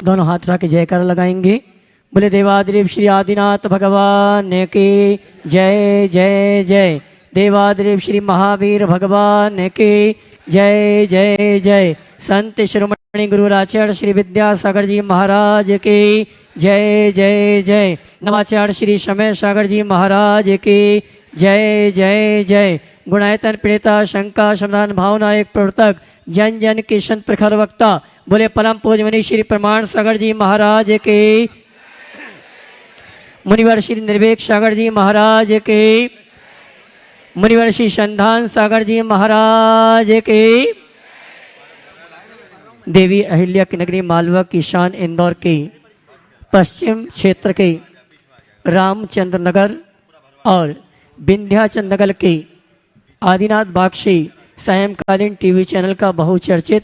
दोनों हाथ रख के जयकार लगाएंगे। बोले देवादिदेव श्री आदिनाथ भगवान के जय जय जय। देवादिदेव श्री महावीर भगवान के जय जय जय। संत शिरोमणि गुरुराचार्य श्री विद्यासागर जी महाराज के जय जय जय। नवाचार्य श्री समय सागर जी महाराज के जय जय जय। गुणायतन प्रेता शंका समाधान भावना एक प्रवर्तक जन जन के संत प्रखर वक्ता बोले परम पूज्य मुनि श्री प्रमाण सागर जी महाराज के, मुनिवर श्री निर्वेक सागर जी महाराज के, मुनिवर श्री संधान सागर जी महाराज के। देवी अहिल्या की नगरी मालवा की शान इंदौर के पश्चिम क्षेत्र के रामचंद्र नगर और विंध्याचल नगर के आदिनाथ बागशी सायंकालीन टीवी चैनल का बहुचर्चित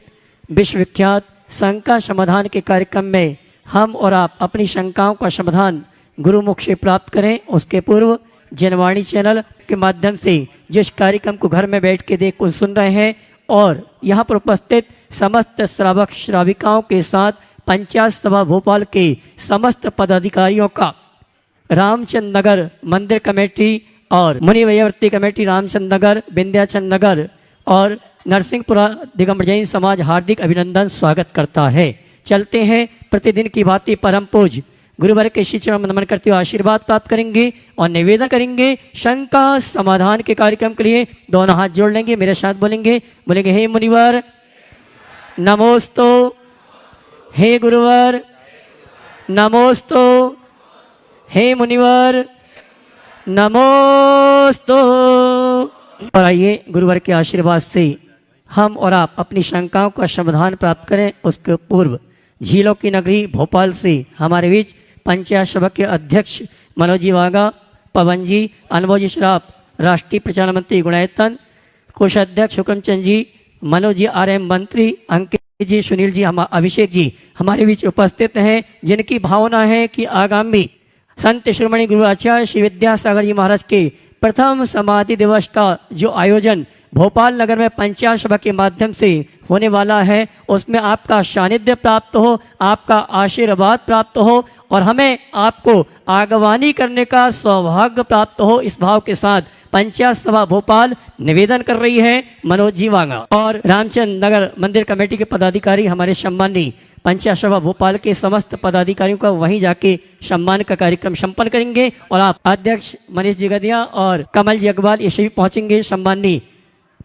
विश्वविख्यात शंका समाधान के कार्यक्रम में हम और आप अपनी शंकाओं का समाधान गुरुमुख से प्राप्त करें। उसके पूर्व जनवाणी चैनल के माध्यम से जिस कार्यक्रम को घर में बैठ के देख सुन रहे हैं और यहाँ पर उपस्थित समस्त श्रावक श्राविकाओं के साथ पंचायत सभा भोपाल के समस्त पदाधिकारियों का रामचंद्र नगर मंदिर कमेटी और मुनि वैयावर्ती कमेटी रामचंद्र नगर, विंध्याचल नगर और नरसिंहपुरा दिगंबर जैन समाज हार्दिक अभिनंदन स्वागत करता है। चलते हैं प्रतिदिन की भांति परम पूज्य गुरुवर के श्री चरण में नमन करते हुए आशीर्वाद प्राप्त करेंगे और निवेदन करेंगे शंका समाधान के कार्यक्रम के लिए। दोनों हाथ जोड़ लेंगे, मेरे साथ बोलेंगे हे मुनिवर नमोस्तु, हे गुरुवर नमोस्तु, हे मुनिवर नमोस्तु। और आइए गुरुवर के आशीर्वाद से हम और आप अपनी शंकाओं का समाधान प्राप्त करें। उसके पूर्व झीलों की नगरी भोपाल से हमारे बीच पंचायत सभा के अध्यक्ष मनोज जी वागा, पवन जी, अनुभव जी श्राप, राष्ट्रीय प्रचार मंत्री गुणायतन, कोषाध्यक्ष हुक्मचंद जी, मनोज जी RM मंत्री, अंकित जी, सुनील जी, अभिषेक जी हमारे बीच उपस्थित हैं, जिनकी भावना है कि आगामी संत शिरोमणि गुरु आचार्य श्री विद्यासागर जी महाराज के प्रथम समाधि दिवस का जो आयोजन भोपाल नगर में पंचायत सभा के माध्यम से होने वाला है उसमें आपका सानिध्य प्राप्त हो, आपका आशीर्वाद प्राप्त हो और हमें आपको आगवानी करने का सौभाग्य प्राप्त हो। इस भाव के साथ पंचायत सभा भोपाल निवेदन कर रही है मनोज जी वांगा और रामचंद्र नगर मंदिर कमेटी के पदाधिकारी हमारे सम्मानी पंचायत सभा भोपाल के समस्त पदाधिकारियों का वहीं जाके सम्मान का कार्यक्रम संपन्न करेंगे और आप अध्यक्ष मनीष जिगदिया और कमल जी अग्रवाल ये सभी पहुंचेंगे। सम्मानी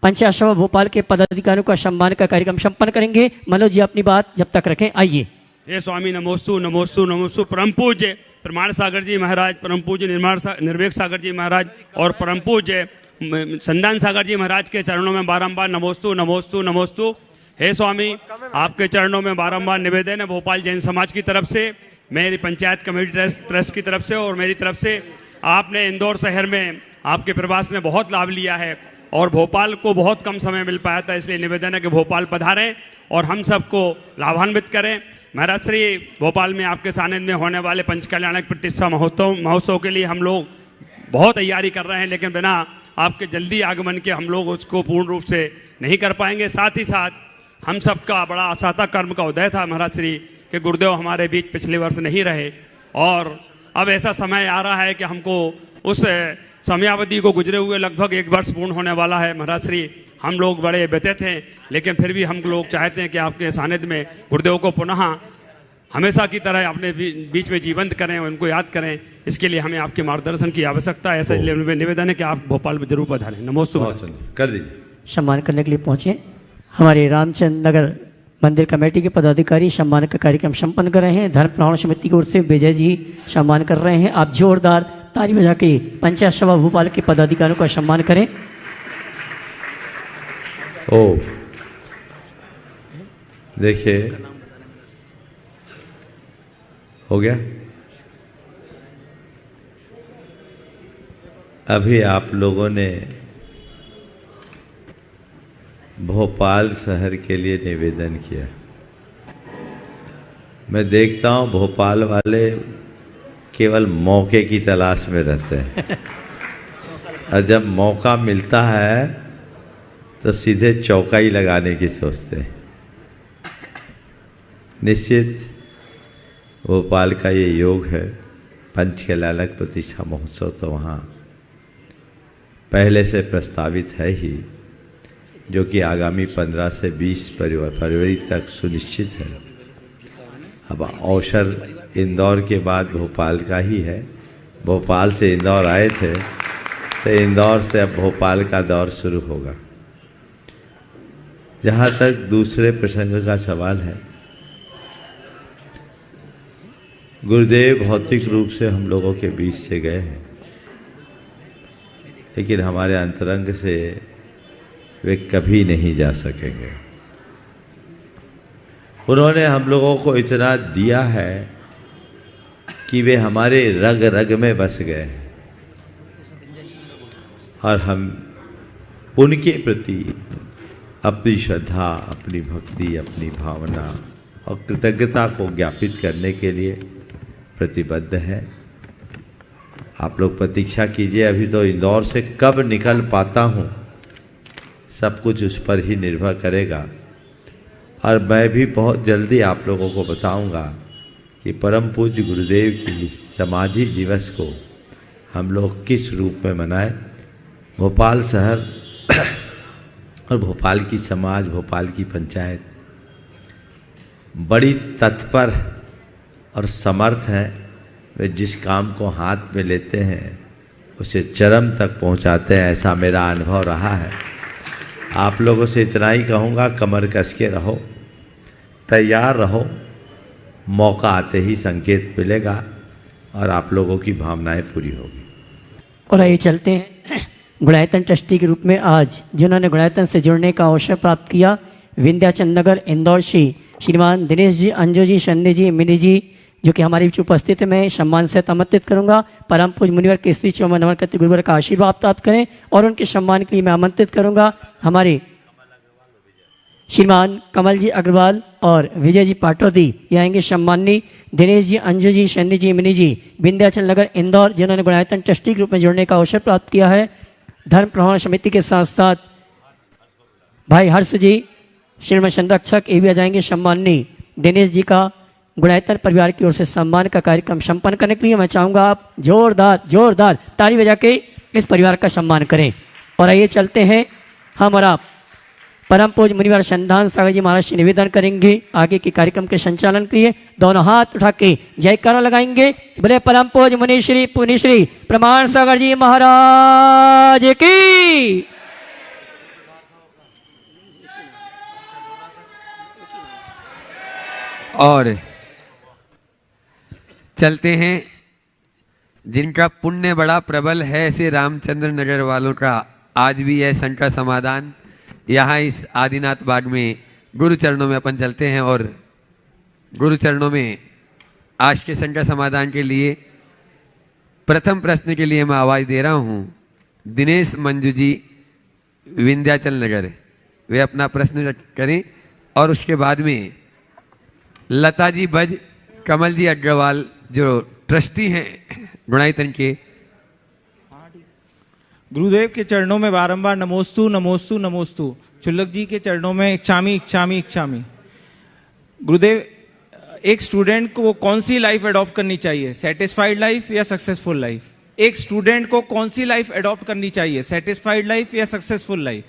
पंचायत सभा भोपाल के पदाधिकारियों का सम्मान का कार्यक्रम संपन्न करेंगे। मनोज जी अपनी बात जब तक रखें, आइए। हे स्वामी नमोस्तु नमोस्तु नमोस्तु। परम पूज्य प्रमाण सागर जी महाराज, परम पूज्य निर्वेक सागर जी महाराज और परम पूज्य संधान सागर जी महाराज के चरणों में बारंबार नमोस्तु नमोस्तु नमोस्तु। हे स्वामी, आपके चरणों में बारंबार निवेदन है भोपाल जैन समाज की तरफ से, मेरी पंचायत कमेटी ट्रस्ट की तरफ से और मेरी तरफ से। आपने इंदौर शहर में आपके प्रवास ने बहुत लाभ लिया है और भोपाल को बहुत कम समय मिल पाया था, इसलिए निवेदन है कि भोपाल पधारें और हम सबको लाभान्वित करें। महाराज श्री भोपाल में आपके सानिध्य में होने वाले पंचकल्याणक प्रतिष्ठा महोत्सव के लिए हम लोग बहुत तैयारी कर रहे हैं, लेकिन बिना आपके जल्दी आगमन के हम लोग उसको पूर्ण रूप से नहीं कर पाएंगे। साथ ही साथ हम सबका बड़ा असाता कर्म का उदय था महाराज श्री के गुरुदेव हमारे बीच पिछले वर्ष नहीं रहे और अब ऐसा समय आ रहा है कि हमको उस समयावधि को गुजरे हुए लगभग 1 वर्ष पूर्ण होने वाला है। महाराज श्री हम लोग बड़े व्यतीत हैं, लेकिन फिर भी हम लोग चाहते हैं कि आपके सानिध्य में गुरुदेव को पुनः हमेशा की तरह अपने बीच में जीवंत करें, उनको याद करें। इसके लिए हमें आपके मार्गदर्शन की आवश्यकता है। ऐसा निवेदन है कि आप भोपाल में जरूर पधारें। नमोस्तु कर दीजिए। सम्मान करने के लिए पहुंचे हमारे रामचंद्र नगर मंदिर कमेटी के पदाधिकारी सम्मान का कार्यक्रम संपन्न कर रहे हैं। धर्म प्रमाण समिति की ओर से विजय जी सम्मान कर रहे हैं। आप जोरदार ताली बजा के पंचायत सभा भोपाल के पदाधिकारियों का सम्मान करें। ओ देखिए, हो गया। अभी आप लोगों ने भोपाल शहर के लिए निवेदन किया। मैं देखता हूँ भोपाल वाले केवल मौके की तलाश में रहते हैं और जब मौका मिलता है तो सीधे चौका ही लगाने की सोचते हैं। निश्चित भोपाल का ये योग है, पंच के लालक प्रतिष्ठा महोत्सव तो वहाँ पहले से प्रस्तावित है ही, जो कि आगामी 15 से 20 फरवरी तक सुनिश्चित है। अब अवसर इंदौर के बाद भोपाल का ही है। भोपाल से इंदौर आए थे, तो इंदौर से अब भोपाल का दौर शुरू होगा। जहाँ तक दूसरे प्रसंग का सवाल है, गुरुदेव भौतिक रूप से हम लोगों के बीच से गए हैं, लेकिन हमारे अंतरंग से वे कभी नहीं जा सकेंगे। उन्होंने हम लोगों को इतना दिया है कि वे हमारे रग रग में बस गए हैं, और हम उनके प्रति अपनी श्रद्धा, अपनी भक्ति, अपनी भावना और कृतज्ञता को ज्ञापित करने के लिए प्रतिबद्ध है। आप लोग प्रतीक्षा कीजिए, अभी तो इंदौर से कब निकल पाता हूँ सब कुछ उस पर ही निर्भर करेगा। और मैं भी बहुत जल्दी आप लोगों को बताऊंगा कि परम पूज्य गुरुदेव की समाधि दिवस को हम लोग किस रूप में मनाएं। भोपाल शहर और भोपाल की समाज, भोपाल की पंचायत बड़ी तत्पर और समर्थ हैं। वे जिस काम को हाथ में लेते हैं उसे चरम तक पहुंचाते हैं, ऐसा मेरा अनुभव रहा है। आप लोगों से इतना ही कहूँगा, कमर कस के रहो, तैयार रहो, मौका आते ही संकेत मिलेगा और आप लोगों की भावनाएं पूरी होगी। और आइए चलते हैं गुणायतन ट्रस्टी के रूप में आज जिन्होंने गुणायतन से जुड़ने का अवसर प्राप्त किया, विंध्याचल नगर इंदौर से श्रीमान दिनेश जी, अंजू जी, शन्नी जी, मिनी जी, जो कि हमारे बीच उपस्थित है, मैं सम्मान से आमंत्रित करूंगा। परम पूज्य मुनिवर के श्री चौमन नमन करते गुरुवर का आशीर्वाद प्राप्त करें, और उनके सम्मान के लिए मैं आमंत्रित करूंगा हमारे श्रीमान कमल जी अग्रवाल और विजय जी पाटोदी। ये आएंगे सम्मानी दिनेश जी, अंजू जी, शन्नी जी, मिनी जी, विंध्याचल नगर इंदौर, जिन्होंने गुणायतन ट्रस्टी के रूप में जुड़ने का अवसर प्राप्त किया है। धर्म प्रमाण समिति के साथ साथ भाई हर्ष जी, श्रीमद संरक्षक, ये भी आ जाएंगे सम्मानी दिनेश जी का गुणायतन परिवार की ओर से सम्मान का कार्यक्रम संपन्न करने के लिए मैं चाहूँगा आप जोरदार ताली बजा के इस परिवार का सम्मान करें। और आइए चलते हैं हम और आप परम पूज्य मुनिवर संधान सागर जी महाराज से निवेदन करेंगे आगे के कार्यक्रम के संचालन के लिए। दोनों हाथ उठा के जयकारा लगाएंगे, बोले परम पूज्य मुनिश्री पुनिश्री प्रमाण सागर जी महाराज की। और चलते हैं, जिनका पुण्य बड़ा प्रबल है, ऐसे रामचंद्र नगर वालों का आज भी है संकट समाधान। यहाँ इस आदिनाथ बाग में गुरु चरणों में अपन चलते हैं, और गुरु चरणों में आज के संकट समाधान के लिए प्रथम प्रश्न के लिए मैं आवाज़ दे रहा हूँ दिनेश मंजू जी, विंध्याचल नगर, वे अपना प्रश्न करें। और उसके बाद में लता जी बज, कमल जी अग्रवाल जो ट्रस्टी हैं गुणायतन के। गुरुदेव के चरणों में बारंबार नमोस्तु नमोस्तु नमोस्तु। चुल्लक जी के चरणों में इच्छामी इच्छामी इच्छामी। गुरुदेव, एक स्टूडेंट को कौन सी लाइफ अडॉप्ट करनी चाहिए, सेटिस्फाइड लाइफ या सक्सेसफुल लाइफ? एक स्टूडेंट को कौन सी लाइफ अडॉप्ट करनी चाहिए, सेटिस्फाइड लाइफ या सक्सेसफुल लाइफ?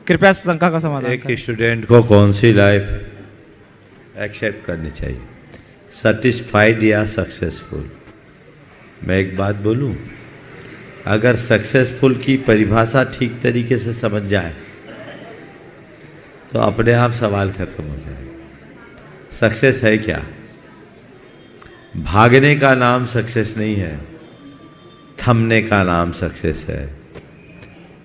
कृपया शंका का समाधान एक करें। स्टूडेंट को कौन सी लाइफ एक्सेप्ट करनी चाहिए, सेटिस्फाइड या सक्सेसफुल? मैं एक बात बोलूं, अगर सक्सेसफुल की परिभाषा ठीक तरीके से समझ जाए तो अपने आप सवाल खत्म हो जाए। सक्सेस है क्या? भागने का नाम सक्सेस नहीं है, थमने का नाम सक्सेस है।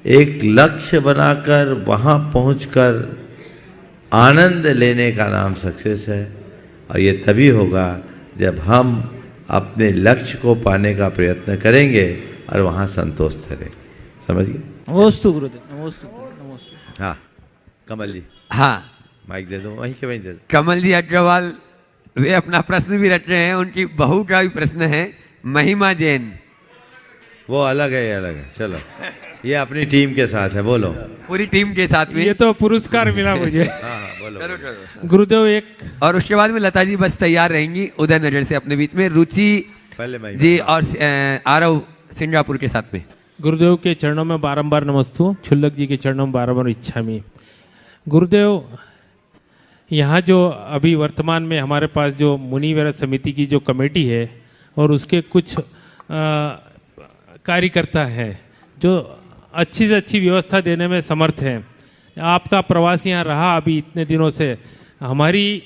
एक लक्ष्य बनाकर वहां पहुंचकर आनंद लेने का नाम सक्सेस है, और ये तभी होगा जब हम अपने लक्ष्य को पाने का प्रयत्न करेंगे और वहाँ संतोष करेंगे। समझ गए? नमोस्तु गुरुदेव, नमोस्तु नमोस्तु। हाँ कमल जी, हाँ माइक दे दो, वहीं के वहीं दे दो। कमल जी अग्रवाल, वे अपना प्रश्न भी रख रहे हैं। उनकी बहू का भी प्रश्न है, महिमा जैन। वो अलग है, ये अलग है। चलो, ये अपनी टीम के साथ है, बोलो। पूरी टीम के साथ में। ये तो पुरस्कार मिला मुझे। हाँ हाँ बोलो। गुरुदेव एक और उसके बाद में लता जी बस तैयार रहेंगी उदय नगर से अपने बीच में, रुचि पहले मैं जी और आरव सिंगापुर के साथ में। गुरुदेव के चरणों में बारंबार नमस्तु, छुल्लक जी के चरणों में बारंबार इच्छामि। गुरुदेव, यहाँ जो अभी वर्तमान में हमारे पास जो मुनिवर समिति की जो कमेटी है और उसके कुछ कार्यकर्ता हैं जो अच्छी से अच्छी व्यवस्था देने में समर्थ हैं। आपका प्रवास यहाँ रहा अभी इतने दिनों से, हमारी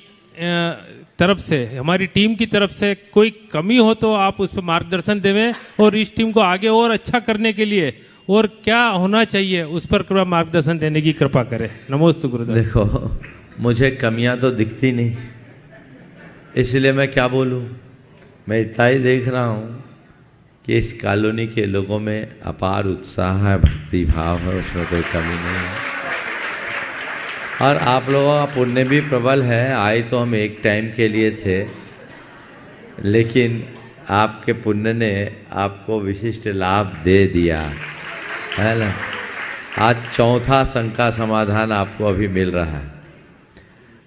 तरफ से, हमारी टीम की तरफ से कोई कमी हो तो आप उस पर मार्गदर्शन देवें और इस टीम को आगे और अच्छा करने के लिए और क्या होना चाहिए उस पर कृपया मार्गदर्शन देने की कृपा करें। नमोस्तु गुरुदेव। देखो, मुझे कमियां तो दिखती नहीं, इसलिए मैं क्या बोलूं। मैं इतना ही देख रहा हूं कि इस कॉलोनी के लोगों में अपार उत्साह है, भक्ति भाव है, उसमें कोई कमी नहीं है। और आप लोगों का पुण्य भी प्रबल है। आए तो हम एक टाइम के लिए थे, लेकिन आपके पुण्य ने आपको विशिष्ट लाभ दे दिया है ना। आज चौथा शंका समाधान आपको अभी मिल रहा है।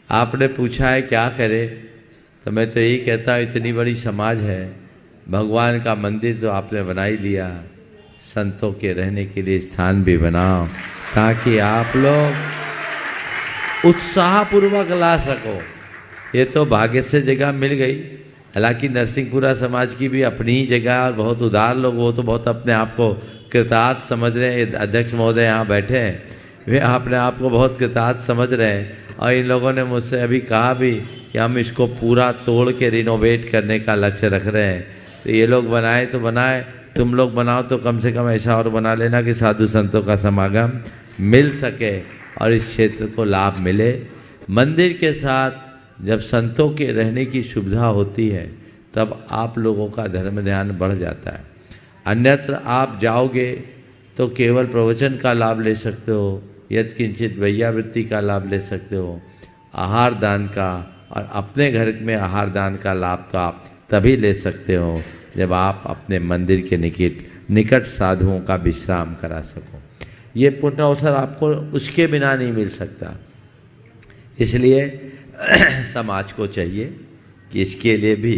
आपने पूछा है क्या करे, तो मैं तो यही कहता हूँ इतनी बड़ी समाज है, भगवान का मंदिर तो आपने बना ही लिया, संतों के रहने के लिए स्थान भी बनाओ ताकि आप लोग उत्साहपूर्वक ला सको। ये तो भाग्य से जगह मिल गई। हालांकि नरसिंहपुरा समाज की भी अपनी ही जगह है और बहुत उदार लोग, वो तो बहुत अपने आप को कृतार्थ समझ रहे हैं। अध्यक्ष महोदय यहाँ बैठे हैं, वे अपने आप को बहुत कृतार्थ समझ रहे हैं। और इन लोगों ने मुझसे अभी कहा भी कि हम इसको पूरा तोड़ के रिनोवेट करने का लक्ष्य रख रहे हैं। तो ये लोग बनाए तो बनाए, तुम लोग बनाओ तो कम से कम ऐसा और बना लेना कि साधु संतों का समागम मिल सके और इस क्षेत्र को लाभ मिले। मंदिर के साथ जब संतों के रहने की सुविधा होती है तब आप लोगों का धर्म ध्यान बढ़ जाता है। अन्यत्र आप जाओगे तो केवल प्रवचन का लाभ ले सकते हो, यत्किंचित वैयावृत्ति का लाभ ले सकते हो, आहार दान का, और अपने घर में आहार दान का लाभ तो आप तभी ले सकते हो जब आप अपने मंदिर के निकट साधुओं का विश्राम करा सको। ये पुण्य अवसर आपको उसके बिना नहीं मिल सकता। इसलिए समाज को चाहिए कि इसके लिए भी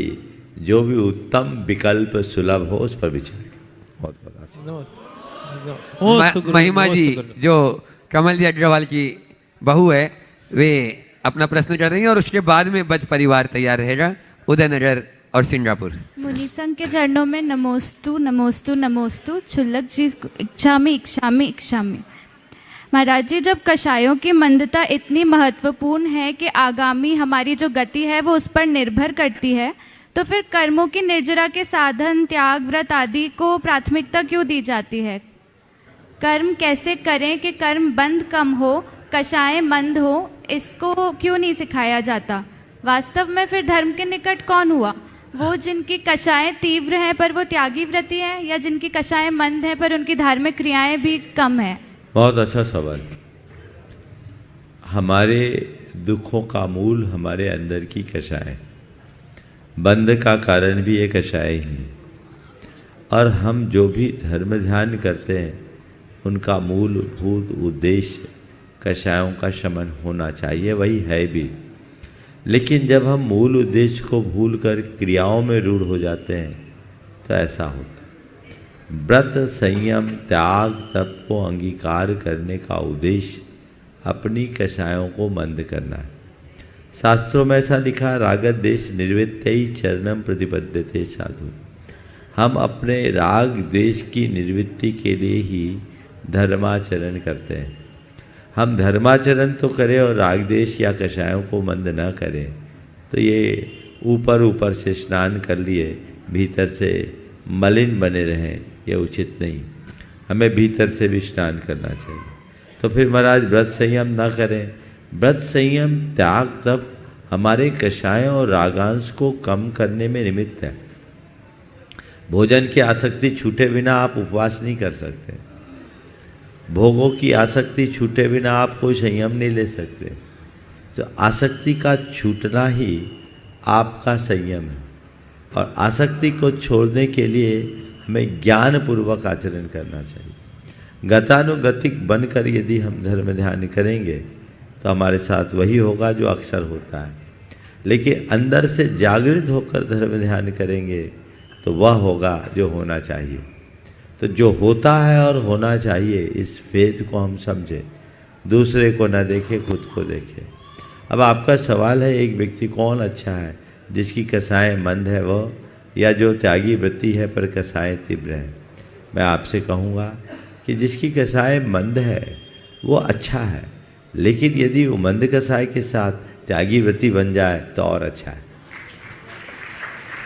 जो भी उत्तम विकल्प सुलभ हो उस पर विचार करें। बहुत बहुत महिमा जी जो कमल जी अग्रवाल की बहू है, वे अपना प्रश्न कर रही हैं और उसके बाद में बच परिवार तैयार रहेगा, उदयनगर और सिंगापुर। मुनि संघ के चरणों में नमोस्तु नमोस्तु नमोस्तु। छुल्लक जी इच्छामि इच्छामि इच्छामि। महाराज जी, जब कषायों की मंदता इतनी महत्वपूर्ण है कि आगामी हमारी जो गति है वो उस पर निर्भर करती है, तो फिर कर्मों की निर्जरा के साधन, त्याग, व्रत आदि को प्राथमिकता क्यों दी जाती है? कर्म कैसे करें कि कर्म बंध कम हो, कषाय मंद हो, इसको क्यों नहीं सिखाया जाता? वास्तव में फिर धर्म के निकट कौन हुआ? वो जिनकी कषाएं तीव्र हैं पर वो त्यागी व्रती हैं, या जिनकी कषाएं मंद हैं पर उनकी धार्मिक क्रियाएं भी कम हैं? बहुत अच्छा सवाल। हमारे दुखों का मूल हमारे अंदर की कषाय, बंध का कारण भी ये कषाय ही है। और हम जो भी धर्म ध्यान करते हैं उनका मूलभूत उद्देश्य कषायों का शमन होना चाहिए, वही है भी। लेकिन जब हम मूल उद्देश्य को भूलकर क्रियाओं में रूढ़ हो जाते हैं तो ऐसा होता है। व्रत, संयम, त्याग, तप को अंगीकार करने का उद्देश्य अपनी कषायों को मंद करना है। शास्त्रों में ऐसा लिखा, राग द्वेष निर्वृत्तै चरणम प्रतिपद्यते साधु। हम अपने राग द्वेष की निवृत्ति के लिए ही धर्माचरण करते हैं। हम धर्माचरण तो करें और राग द्वेष या कषायों को मंद न करें तो ये ऊपर ऊपर से स्नान कर लिए भीतर से मलिन बने रहें, ये उचित नहीं। हमें भीतर से भी स्नान करना चाहिए। तो फिर महाराज व्रत संयम ना करें। व्रत संयम, त्याग, तप हमारे कषायों और रागांश को कम करने में निमित्त है। भोजन की आसक्ति छूटे बिना आप उपवास नहीं कर सकते। भोगों की आसक्ति छूटे बिना आप कोई संयम नहीं ले सकते। तो आसक्ति का छूटना ही आपका संयम है। और आसक्ति को छोड़ने के लिए हमें ज्ञानपूर्वक आचरण करना चाहिए। गतानुगतिक बनकर यदि हम धर्म ध्यान करेंगे तो हमारे साथ वही होगा जो अक्सर होता है। लेकिन अंदर से जागृत होकर धर्म ध्यान करेंगे तो वह होगा जो होना चाहिए। तो जो होता है और होना चाहिए, इस फेथ को हम समझें, दूसरे को न देखें, खुद को देखें। अब आपका सवाल है, एक व्यक्ति कौन अच्छा है, जिसकी कसाएँ मंद है वो, या जो त्यागी वृत्ति है पर कसाएँ तीव्र है? मैं आपसे कहूँगा कि जिसकी कसाएँ मंद है वो अच्छा है, लेकिन यदि वो मंद कसाय के साथ त्यागी वृत्ति बन जाए तो और अच्छा है।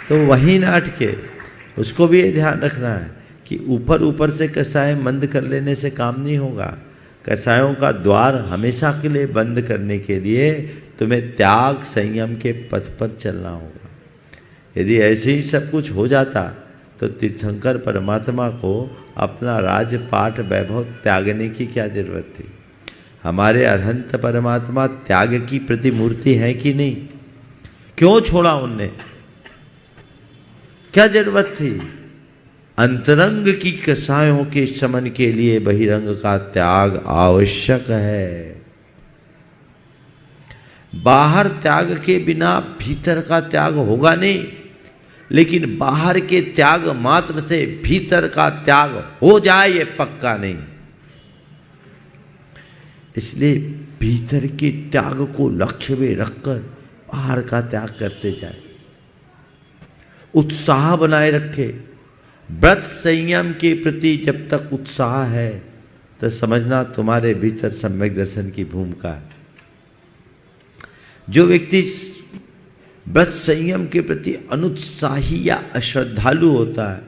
तो वहीं न अटके, उसको भी ये ध्यान रखना है कि ऊपर ऊपर से कसाय मंद कर लेने से काम नहीं होगा। कसायों का द्वार हमेशा के लिए बंद करने के लिए तुम्हें त्याग संयम के पथ पर चलना होगा। यदि ऐसे ही सब कुछ हो जाता तो तीर्थंकर परमात्मा को अपना राजपाट वैभव त्यागने की क्या जरूरत थी? हमारे अरहंत परमात्मा त्याग की प्रतिमूर्ति है कि नहीं? क्यों छोड़ा उनने? क्या जरूरत थी? अंतरंग की कसायों के शमन के लिए बहिरंग का त्याग आवश्यक है। बाहर त्याग के बिना भीतर का त्याग होगा नहीं, लेकिन बाहर के त्याग मात्र से भीतर का त्याग हो जाए ये पक्का नहीं। इसलिए भीतर के त्याग को लक्ष्य में रखकर बाहर का त्याग करते जाए। उत्साह बनाए रखे। व्रत संयम के प्रति जब तक उत्साह है तो समझना तुम्हारे भीतर सम्यक दर्शन की भूमिका है। जो व्यक्ति व्रत संयम के प्रति अनुत्साही या अश्रद्धालु होता है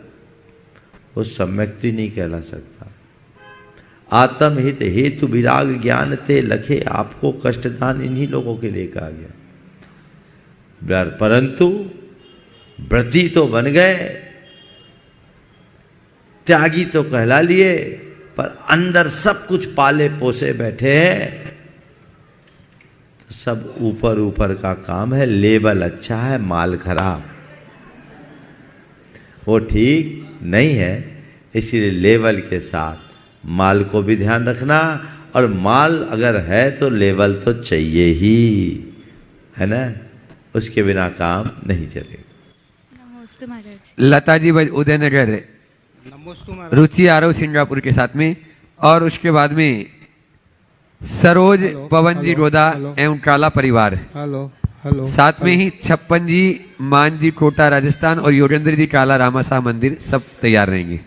वो सम्यक्ति नहीं कहला सकता। आत्महित हेतु विराग ज्ञान ते लखे, आपको कष्टदान इन्हीं लोगों के लिए कहा गया। परंतु व्रती तो बन गए, त्यागी तो कहला लिए, पर अंदर सब कुछ पाले पोसे बैठे हैं। तो सब ऊपर ऊपर का काम है। लेवल अच्छा है, माल खराब, वो ठीक नहीं है। इसलिए लेवल के साथ माल को भी ध्यान रखना, और माल अगर है तो लेवल तो चाहिए ही, है ना? उसके बिना काम नहीं चलेगा। नमस्ते महाराज। लता जी उदयनगर, रुचि आरव सिंगापुर के साथ में, और उसके बाद में सरोज पवन जी रोदा एवं काला परिवार। हेलो साथ में ही छप्पन जी मान जी कोटा राजस्थान और योगेंद्र जी काला रामासा मंदिर सब तैयार रहेंगे।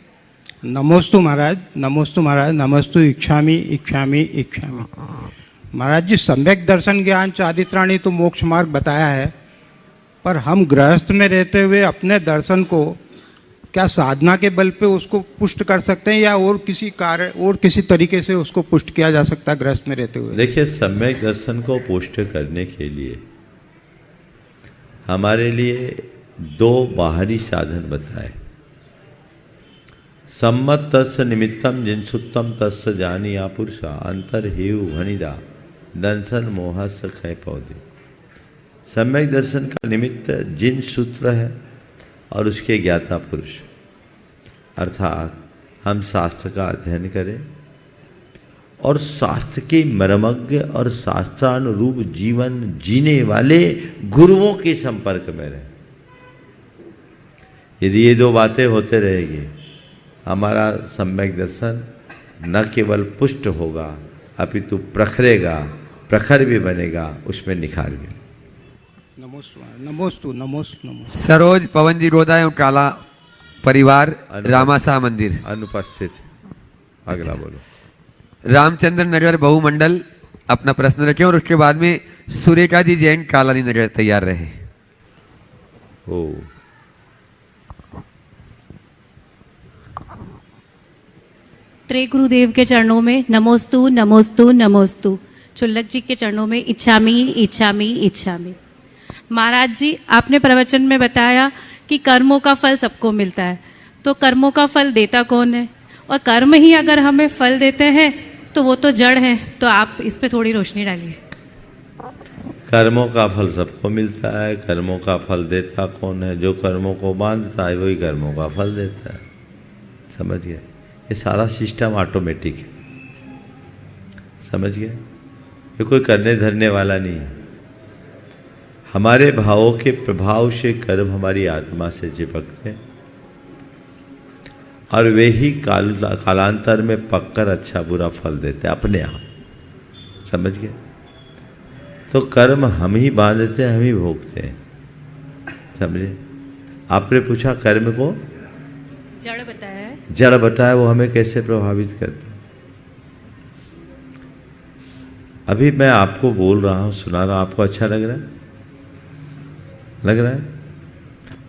नमोस्तु महाराज, नमोस्तु महाराज, नमस्तु इच्छामि इच्छामि इच्छामि। महाराज जी, सम्यक दर्शन ज्ञान चारित्राणी तो मोक्ष मार्ग बताया है, पर हम गृहस्थ में रहते हुए अपने दर्शन को क्या साधना के बल पे उसको पुष्ट कर सकते हैं, या और किसी कार्य और किसी तरीके से उसको पुष्ट किया जा सकता है गृहस्थ में रहते हुए? देखिए, सम्यक दर्शन को पुष्ट करने के लिए हमारे लिए दो बाहरी साधन बताए। सम्मत तस् निमित्तम जिनसुत्तम तस् जानिया पुरुषा अंतर हेव भणिदा दंसन मोहस खय पौधे। सम्यक दर्शन का निमित्त जिन सूत्र है और उसके ज्ञाता पुरुष, अर्थात हम शास्त्र का अध्ययन करें और शास्त्र के मर्मज्ञ और शास्त्रानुरूप जीवन जीने वाले गुरुओं के संपर्क में रहें। यदि ये दो बातें होते रहेगी, हमारा सम्यक दर्शन न केवल पुष्ट होगा अपितु प्रखरेगा, प्रखर भी बनेगा, उसमें निखार भी। नमोस्तु नमोस्तु नमोस्तु नमोस्तु। सरोज पवन जी रोदा एवं काला परिवार रामासा मंदिर अनुपस्थित। अगला बोलो। रामचंद्र नगर बहुमंडल अपना प्रश्न रखें, और उसके बाद में सुरेखा जी जैन कालानी नगर तैयार रहे। ओ त्रे गुरुदेव के चरणों में नमोस्तु नमोस्तु नमोस्तु। चुल्लक जी के चरणों में इच्छामी इच्छामी इच्छामी। महाराज जी, आपने प्रवचन में बताया कि कर्मों का फल सबको मिलता है, तो कर्मों का फल देता कौन है? और कर्म ही अगर हमें फल देते हैं तो वो तो जड़ है। तो आप इस पे थोड़ी रोशनी डालिए। कर्मों का फल सबको मिलता है, कर्मों का फल देता कौन है? जो कर्मों को बांधता है वही कर्मों का फल देता है। समझ गए? ये सारा सिस्टम ऑटोमेटिक है। समझ गए? ये कोई करने धरने वाला नहीं है। हमारे भावों के प्रभाव से कर्म हमारी आत्मा से चिपकते हैं और वे ही कालांतर में पककर अच्छा बुरा फल देते हैं अपने आप। समझ गए? तो कर्म हम ही बांधते हैं, हम ही भोगते हैं। समझे? आपने पूछा कर्म को जड़ बताया है। जड़ बताया, वो हमें कैसे प्रभावित करता है। अभी मैं आपको बोल रहा हूं, सुना रहा हूं, आपको अच्छा लग रहा है? लग रहा है?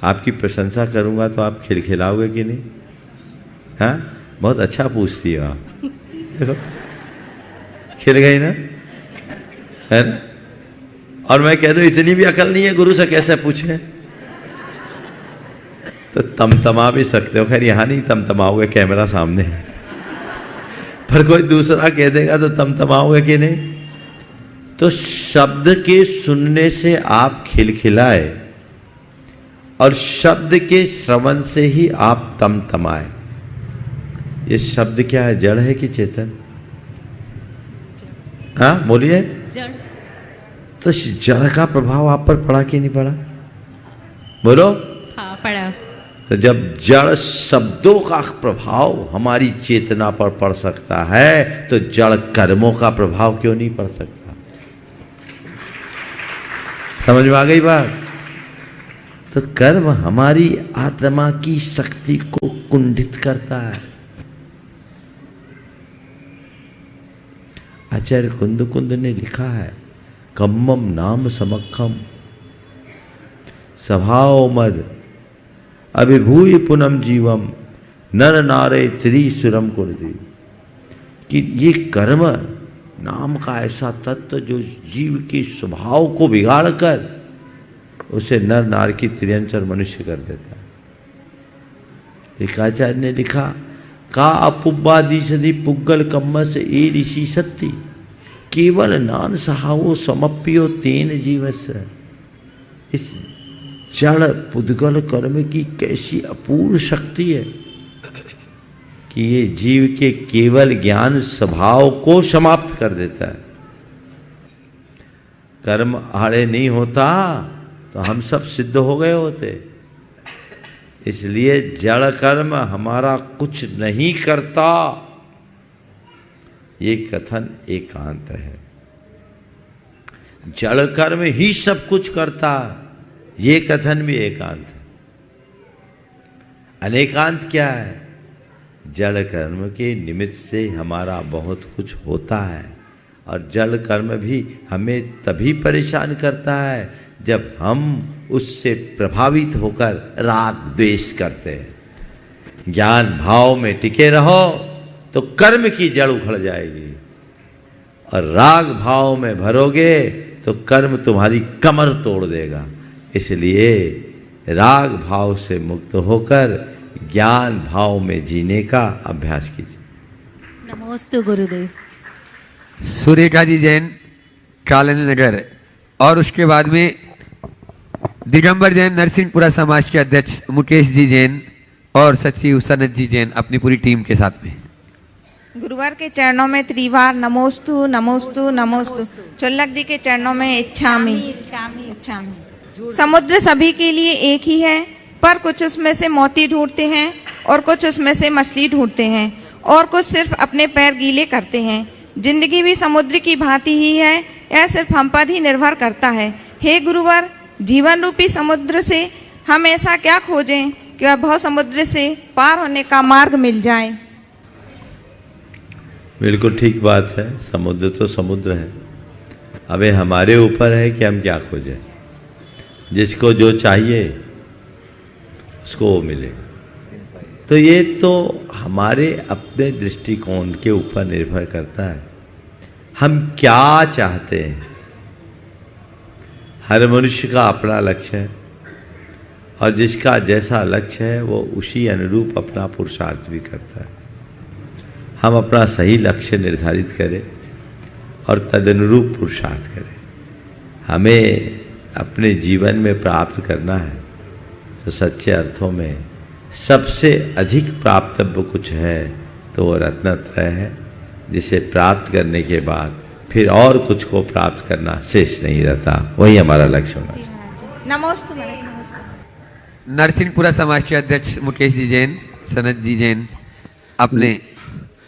आपकी प्रशंसा करूंगा तो आप खिलखिलाओगे कि नहीं? हाँ, बहुत अच्छा पूछती हो आप। देखो खिल गई ना, है ना? और मैं कह दूं इतनी भी अकल नहीं है, गुरु से कैसे पूछे, तो तमतमा भी सकते हो। खैर यहां नहीं तमतमाओगे, कैमरा सामने है, पर कोई दूसरा कह देगा तो तमतमाओगे कि नहीं? तो शब्द के सुनने से आप खिलखिलाए और शब्द के श्रवण से ही आप तमतमाए। ये शब्द क्या है, जड़ है कि चेतन? हाँ बोलिए। जड़। तो जड़ का प्रभाव आप पर पड़ा कि नहीं पड़ा? बोलो। हाँ पड़ा। तो जब जड़ शब्दों का प्रभाव हमारी चेतना पर पड़ सकता है तो जड़ कर्मों का प्रभाव क्यों नहीं पड़ सकता? समझ में आ गई बात? तो कर्म हमारी आत्मा की शक्ति को कुंठित करता है। आचार्य कुंद ने लिखा है, कम्मम नाम समक्खम स्वभाव मद अभिभूय पुनम जीवम नर नारे त्रिसुरम कुर्दी, कि ये कर्म नाम का ऐसा तत्व जो जीव के स्वभाव को बिगाड़कर उसे नर नार की त्रियंचर मनुष्य कर देता है। एक आचार्य ने लिखा, का अपुब्बादी सदी पुग्गल कम्म से ए ऋषि सत्ती केवल नान सहावो समप्यो तेन जीवस्य। इस जड़ पुद्गल कर्म की कैसी अपूर्व शक्ति है कि ये जीव के केवल ज्ञान स्वभाव को समाप्त कर देता है। कर्म आड़े नहीं होता तो हम सब सिद्ध हो गए होते। इसलिए जड़ कर्म हमारा कुछ नहीं करता, ये कथन एकांत है। जड़ कर्म ही सब कुछ करता, ये कथन भी एकांत है। अनेकांत क्या है? जड़ कर्म के निमित्त से हमारा बहुत कुछ होता है और जड़ कर्म भी हमें तभी परेशान करता है जब हम उससे प्रभावित होकर राग द्वेष करते हैं। ज्ञान भाव में टिके रहो तो कर्म की जड़ उखड़ जाएगी और राग भाव में भरोगे तो कर्म तुम्हारी कमर तोड़ देगा। इसलिए राग भाव से मुक्त होकर ज्ञान भाव में जीने का अभ्यास कीजिए। नमोस्तु गुरुदेव। सुरेखा जी जैन कालन नगर और उसके बाद में दिगंबर जैन नरसिंहपुरा समाज के अध्यक्ष मुकेश जी जैन और सचिव सनत जी जैन अपनी पूरी टीम के साथ में गुरुवार के चरणों में त्रिवार नमोस्तु नमोस्तु नमोस्तु। चुल्लक जी के चरणों में इच्छामि इच्छामि। समुद्र सभी के लिए एक ही है, पर कुछ उसमें से मोती ढूंढते हैं और कुछ उसमें से मछली ढूंढते हैं और कुछ सिर्फ अपने पैर गीले करते हैं। जिंदगी भी समुद्र की भांति ही है, यह सिर्फ हम पर ही निर्भर करता है। हे गुरुवर, जीवन रूपी समुद्र से हम ऐसा क्या खोजें कि वह भव समुद्र से पार होने का मार्ग मिल जाए। बिल्कुल ठीक बात है। समुद्र तो समुद्र है, अबे हमारे ऊपर है कि हम क्या खोजें। जिसको जो चाहिए उसको वो मिले। तो ये तो हमारे अपने दृष्टिकोण के ऊपर निर्भर करता है, हम क्या चाहते हैं। हर मनुष्य का अपना लक्ष्य है और जिसका जैसा लक्ष्य है वो उसी अनुरूप अपना पुरुषार्थ भी करता है। हम अपना सही लक्ष्य निर्धारित करें और तदनुरूप पुरुषार्थ करें। हमें अपने जीवन में प्राप्त करना है तो सच्चे अर्थों में सबसे अधिक प्राप्तव्य कुछ है तो वो रत्नत्रय है, जिसे प्राप्त करने के बाद फिर और कुछ को प्राप्त करना शेष नहीं रहता। वही हमारा लक्ष्य होना चाहिए। नमोस्तु महाराज, नमोस्तु। नरसिंहपुरा समाज के अध्यक्ष मुकेश जी जैन, सनत जी जैन अपने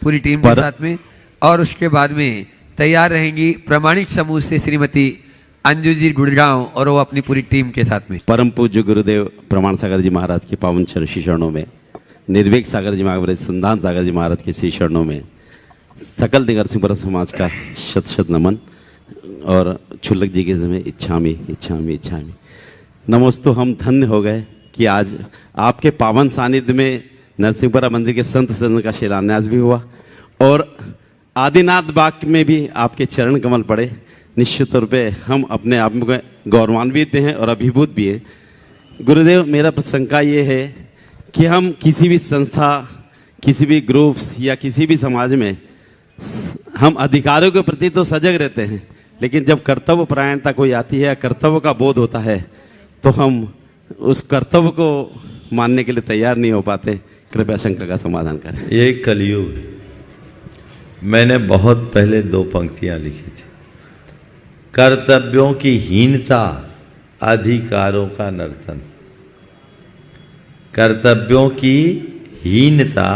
पूरी टीम के साथ में, और उसके बाद में तैयार रहेंगी प्रामाणिक समूह से श्रीमती अंजू जी गुड़गांव और वो अपनी पूरी टीम के साथ में। परम पूज्य गुरुदेव प्रमाण सागर जी महाराज के पावन श्री चरणों में, निर्वेक सागर जी महाराज, संधान सागर जी महाराज के श्री चरणों में सकल नरसिंहपुरा समाज का शत शत नमन। और छुल्लक जी के समय इच्छामी इच्छामी इच्छामी नमोस्तु। हम धन्य हो गए कि आज आपके पावन सानिध्य में नरसिंहपुरा मंदिर के संत सदन का शिलान्यास भी हुआ और आदिनाथ बाग में भी आपके चरण कमल पड़े। निश्चित तौर पे हम अपने आप में गौरवान्वित हैं और अभिभूत भी हैं। गुरुदेव, मेरा शंका ये है कि हम किसी भी संस्था, किसी भी ग्रुप्स या किसी भी समाज में हम अधिकारों के प्रति तो सजग रहते हैं, लेकिन जब कर्तव्य परायणता कोई आती है, कर्तव्य का बोध होता है, तो हम उस कर्तव्य को मानने के लिए तैयार नहीं हो पाते। कृपया शंका का समाधान करें। ये कलयुग है। मैंने बहुत पहले 2 पंक्तियां लिखी थी। कर्तव्यों की हीनता, अधिकारों का नर्तन। कर्तव्यों की हीनता,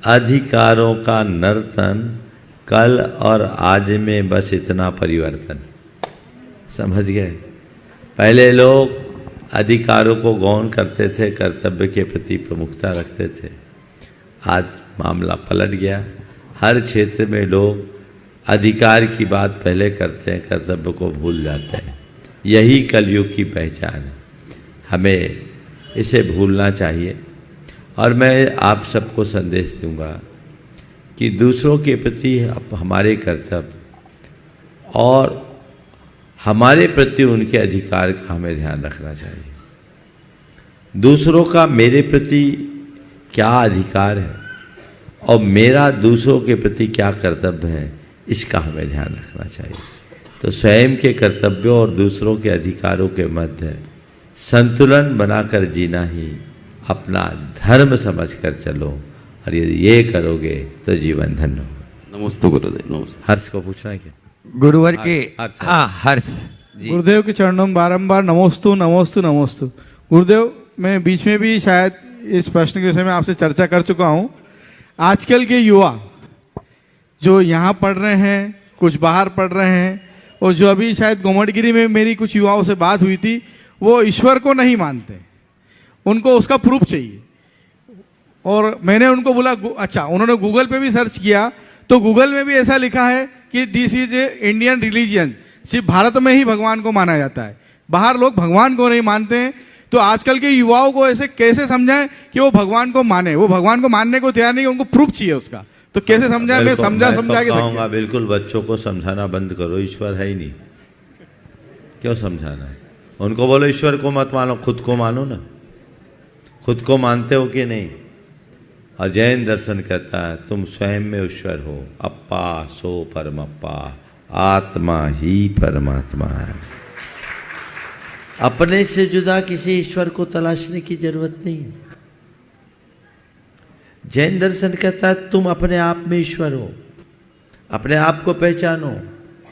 अधिकारों का नर्तन, कल और आज में बस इतना परिवर्तन। समझ गए? पहले लोग अधिकारों को गौण करते थे, कर्तव्य के प्रति प्रमुखता रखते थे। आज मामला पलट गया। हर क्षेत्र में लोग अधिकार की बात पहले करते हैं, कर्तव्य को भूल जाते हैं। यही कलयुग की पहचान है। हमें इसे भूलना चाहिए। और मैं आप सबको संदेश दूंगा कि दूसरों के प्रति हमारे कर्तव्य और हमारे प्रति उनके अधिकार का हमें ध्यान रखना चाहिए। दूसरों का मेरे प्रति क्या अधिकार है और मेरा दूसरों के प्रति क्या कर्तव्य है, इसका हमें ध्यान रखना चाहिए। तो स्वयं के कर्तव्यों और दूसरों के अधिकारों के मध्य संतुलन बनाकर जीना ही अपना धर्म समझकर चलो, और यदि ये करोगे तो जीवन धन्य होगा। नमस्ते गुरुदेव। नमस्ते। हर्ष को पूछना है क्या? गुरुवर के हर्ष जी। गुरुदेव के चरणों में बारंबार नमोस्तु नमोस्तु नमोस्तु। गुरुदेव, मैं बीच में भी शायद इस प्रश्न के विषय में आपसे चर्चा कर चुका हूँ। आजकल के युवा जो यहाँ पढ़ रहे हैं, कुछ बाहर पढ़ रहे हैं, और जो अभी शायद गोमटगिरी में मेरी कुछ युवाओं से बात हुई थी, वो ईश्वर को नहीं मानते, उनको उसका प्रूफ चाहिए। और मैंने उनको बोला अच्छा, उन्होंने गूगल पे भी सर्च किया तो गूगल में भी ऐसा लिखा है कि this is a Indian religion, सिर्फ भारत में ही भगवान को माना जाता है, बाहर लोग भगवान को नहीं मानते हैं। तो आजकल के युवाओं को ऐसे कैसे समझाएं कि वो भगवान को माने? वो भगवान को मानने को तैयार नहीं, उनको प्रूफ चाहिए उसका। तो कैसे समझाएं? मैं समझा के कहूँगा, बिल्कुल बच्चों को समझाना बंद करो। ईश्वर है ही नहीं, क्यों समझाना है? उनको बोलो ईश्वर को मत मानो, खुद को मानो ना। खुद को मानते हो कि नहीं? और जैन दर्शन कहता है तुम स्वयं में ईश्वर हो। अप्पा सो परमप्पा, आत्मा ही परमात्मा है। अपने से जुदा किसी ईश्वर को तलाशने की जरूरत नहीं है। जैन दर्शन कहता है तुम अपने आप में ईश्वर हो, अपने आप को पहचानो।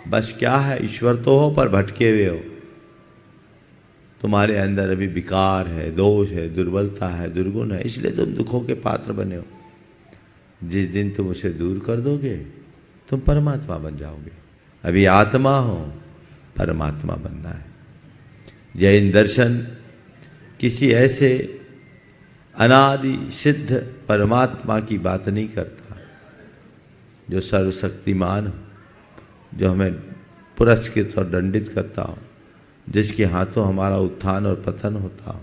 बस क्या है, ईश्वर तो हो पर भटके हुए हो। तुम्हारे अंदर अभी विकार है, दोष है, दुर्बलता है, दुर्गुण है, इसलिए तुम दुखों के पात्र बने हो। जिस दिन तुम उसे दूर कर दोगे तुम परमात्मा बन जाओगे। अभी आत्मा हो, परमात्मा बनना है। जैन दर्शन किसी ऐसे अनादि सिद्ध परमात्मा की बात नहीं करता जो सर्वशक्तिमान हो, जो हमें पुरस्कृत और दंडित करता हो, जिसके हाथों हमारा उत्थान और पतन होता हो,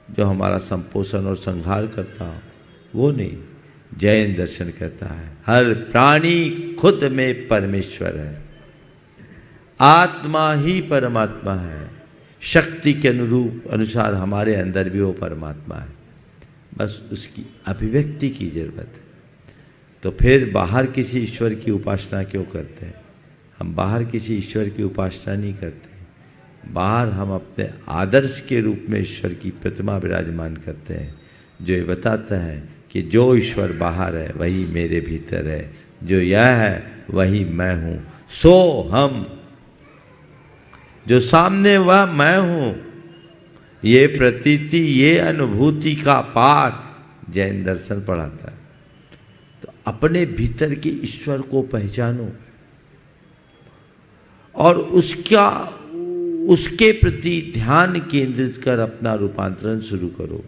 जो हमारा संपोषण और संहार करता हो, वो नहीं। जैन दर्शन कहता है हर प्राणी खुद में परमेश्वर है, आत्मा ही परमात्मा है। शक्ति के अनुसार हमारे अंदर भी वो परमात्मा है, बस उसकी अभिव्यक्ति की जरूरत है। तो फिर बाहर किसी ईश्वर की उपासना क्यों करते हैं? हम बाहर किसी ईश्वर की उपासना नहीं करते। बाहर हम अपने आदर्श के रूप में ईश्वर की प्रतिमा विराजमान करते हैं, जो ये बताता है कि जो ईश्वर बाहर है वही मेरे भीतर है, जो यह है वही मैं हूँ, सो हम, जो सामने वह मैं हूं, ये प्रतीति, ये अनुभूति का पाठ जैन दर्शन पढ़ाता है। तो अपने भीतर के ईश्वर को पहचानो और उसके प्रति ध्यान केंद्रित कर अपना रूपांतरण शुरू करो।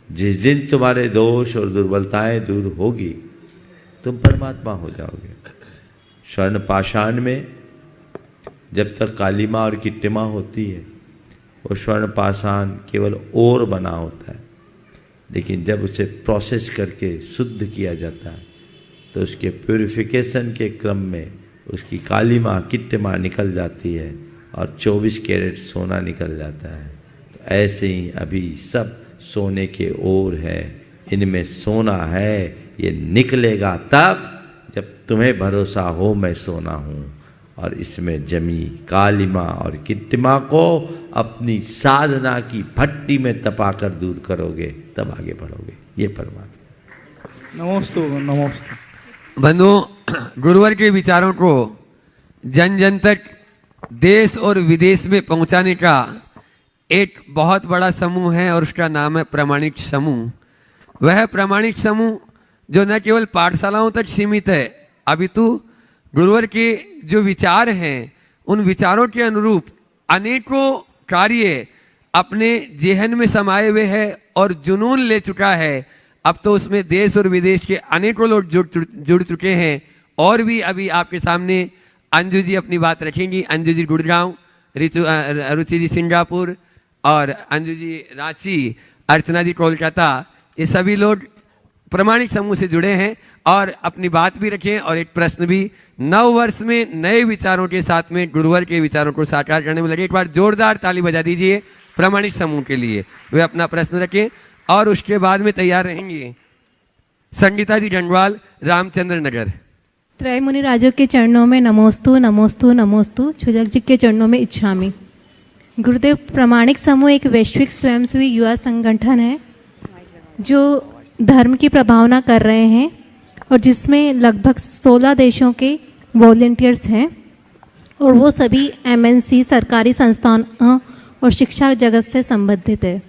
जिस दिन तुम्हारे दोष और दुर्बलताएं दूर होगी, तुम परमात्मा हो जाओगे। स्वर्ण पाषाण में जब तक कालीमा और किट्टिमा होती है, वो स्वर्ण पाषाण केवल ओर बना होता है, लेकिन जब उसे प्रोसेस करके शुद्ध किया जाता है तो उसके प्यूरिफिकेशन के क्रम में उसकी कालीमा किट्टिमा निकल जाती है और 24 कैरेट सोना निकल जाता है। तो ऐसे ही अभी सब सोने के ओर है, इनमें सोना है, ये निकलेगा तब जब तुम्हें भरोसा हो मैं सोना हूँ, और इसमें जमी कालिमा और किट्टिमा को अपनी साधना की भट्टी में तपाकर दूर करोगे, तब आगे बढ़ोगे। ये परमात्मा। नमोस्तु नमोस्तु। बंधुओं, गुरुवर के विचारों को जन जन तक देश और विदेश में पहुंचाने का एक बहुत बड़ा समूह है और उसका नाम है प्रामाणिक समूह। वह प्रामाणिक समूह जो न केवल पाठशालाओं तक सीमित है, अपितु गुरुवर के जो विचार हैं उन विचारों के अनुरूप अनेकों कार्य अपने जेहन में समाये हुए हैं और जुनून ले चुका है। अब तो उसमें देश और विदेश के अनेकों लोग जुड़ चुके हैं। और भी अभी आपके सामने अंजू जी अपनी बात रखेंगी। अंजू जी गुड़गांव, रुचि जी सिंगापुर और अंजू जी रांची, अर्चना जी कोलकाता, ये सभी लोग प्रामाणिक समूह से जुड़े हैं और अपनी बात भी रखें और एक प्रश्न भी। नव वर्ष में नए विचारों के साथ में गुरुवर के विचारों को साकार करने में लगे। एक बार जोरदार ताली बजा दीजिए प्रामाणिक समूह के लिए। वे अपना प्रश्न रखें और उसके बाद में तैयार रहेंगे संगीता जी गंगवाल, रामचंद्र नगर। त्रय मुनि राजों के चरणों में नमोस्तु नमोस्तु नमोस्तु। छुजक जी के चरणों में इच्छामि। गुरुदेव, प्रामाणिक समूह एक वैश्विक स्वयंसेवी युवा संगठन है जो धर्म की प्रभावना कर रहे हैं और जिसमें लगभग 16 देशों के वॉलंटियर्स हैं और वो सभी MNC, सरकारी संस्थानों और शिक्षा जगत से संबंधित है।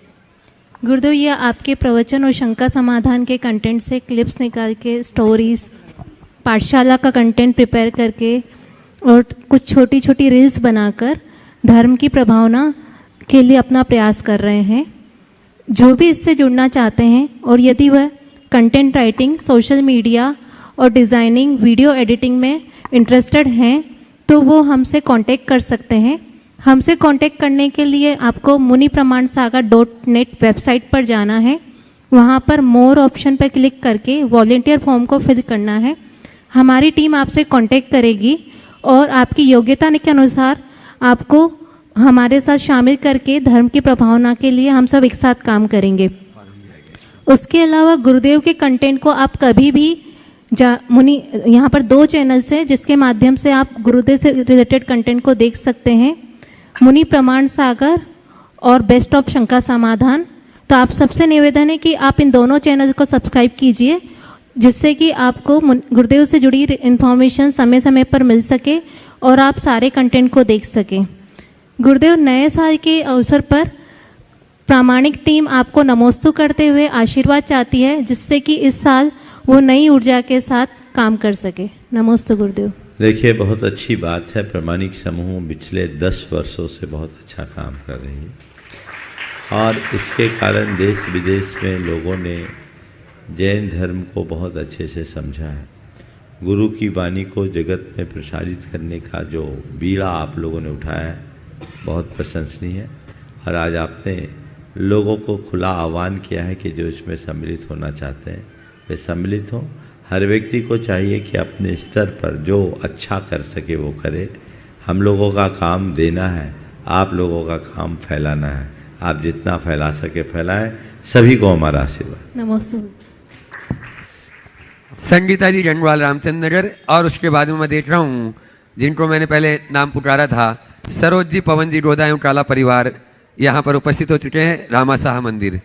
गुरुदेव, ये आपके प्रवचन और शंका समाधान के कंटेंट से क्लिप्स निकाल के, स्टोरीज, पाठशाला का कंटेंट प्रिपेयर करके और कुछ छोटी छोटी रील्स बनाकर धर्म की प्रभावना के लिए अपना प्रयास कर रहे हैं। जो भी इससे जुड़ना चाहते हैं और यदि वह कंटेंट राइटिंग, सोशल मीडिया और डिज़ाइनिंग, वीडियो एडिटिंग में इंटरेस्टेड हैं तो वो हमसे कांटेक्ट कर सकते हैं। हमसे कांटेक्ट करने के लिए आपको munipramansagar.net वेबसाइट पर जाना है। वहाँ पर मोर ऑप्शन पर क्लिक करके वॉलंटियर फॉर्म को फिल करना है। हमारी टीम आपसे कांटेक्ट करेगी और आपकी योग्यता के अनुसार आपको हमारे साथ शामिल करके धर्म की प्रभावना के लिए हम सब एक साथ काम करेंगे। उसके अलावा गुरुदेव के कंटेंट को आप कभी भी यहाँ पर 2 चैनल्स हैं जिसके माध्यम से आप गुरुदेव से रिलेटेड कंटेंट को देख सकते हैं, मुनि प्रमाण सागर और बेस्ट ऑफ शंका समाधान। तो आप सबसे निवेदन है कि आप इन दोनों चैनल को सब्सक्राइब कीजिए जिससे कि आपको गुरुदेव से जुड़ी इन्फॉर्मेशन समय समय पर मिल सके और आप सारे कंटेंट को देख सकें। गुरुदेव, नए साल के अवसर पर प्रामाणिक टीम आपको नमोस्तु करते हुए आशीर्वाद चाहती है जिससे कि इस साल वो नई ऊर्जा के साथ काम कर सके। नमोस्तु गुरुदेव। देखिए, बहुत अच्छी बात है। प्रामाणिक समूह पिछले 10 वर्षों से बहुत अच्छा काम कर रही है और इसके कारण देश विदेश में लोगों ने जैन धर्म को बहुत अच्छे से समझा है। गुरु की वाणी को जगत में प्रसारित करने का जो बीड़ा आप लोगों ने उठाया है बहुत प्रशंसनीय है और आज आपने लोगों को खुला आह्वान किया है कि जो इसमें सम्मिलित होना चाहते हैं वे सम्मिलित हों। हर व्यक्ति को चाहिए कि अपने स्तर पर जो अच्छा कर सके वो करे। हम लोगों का काम देना है, आप लोगों का काम फैलाना है। आप जितना फैला सके फैलाएं। सभी को हमारा आशीर्वाद। नमस्ते। संगीता जी गंगवाल, रामचंद्र नगर। और उसके बाद में मैं देख रहा हूँ जिनको मैंने पहले नाम पुकारा था, सरोज जी, पवन जी, गोदायूं काला परिवार यहाँ पर उपस्थित हो चुके हैं रामा शाह मंदिर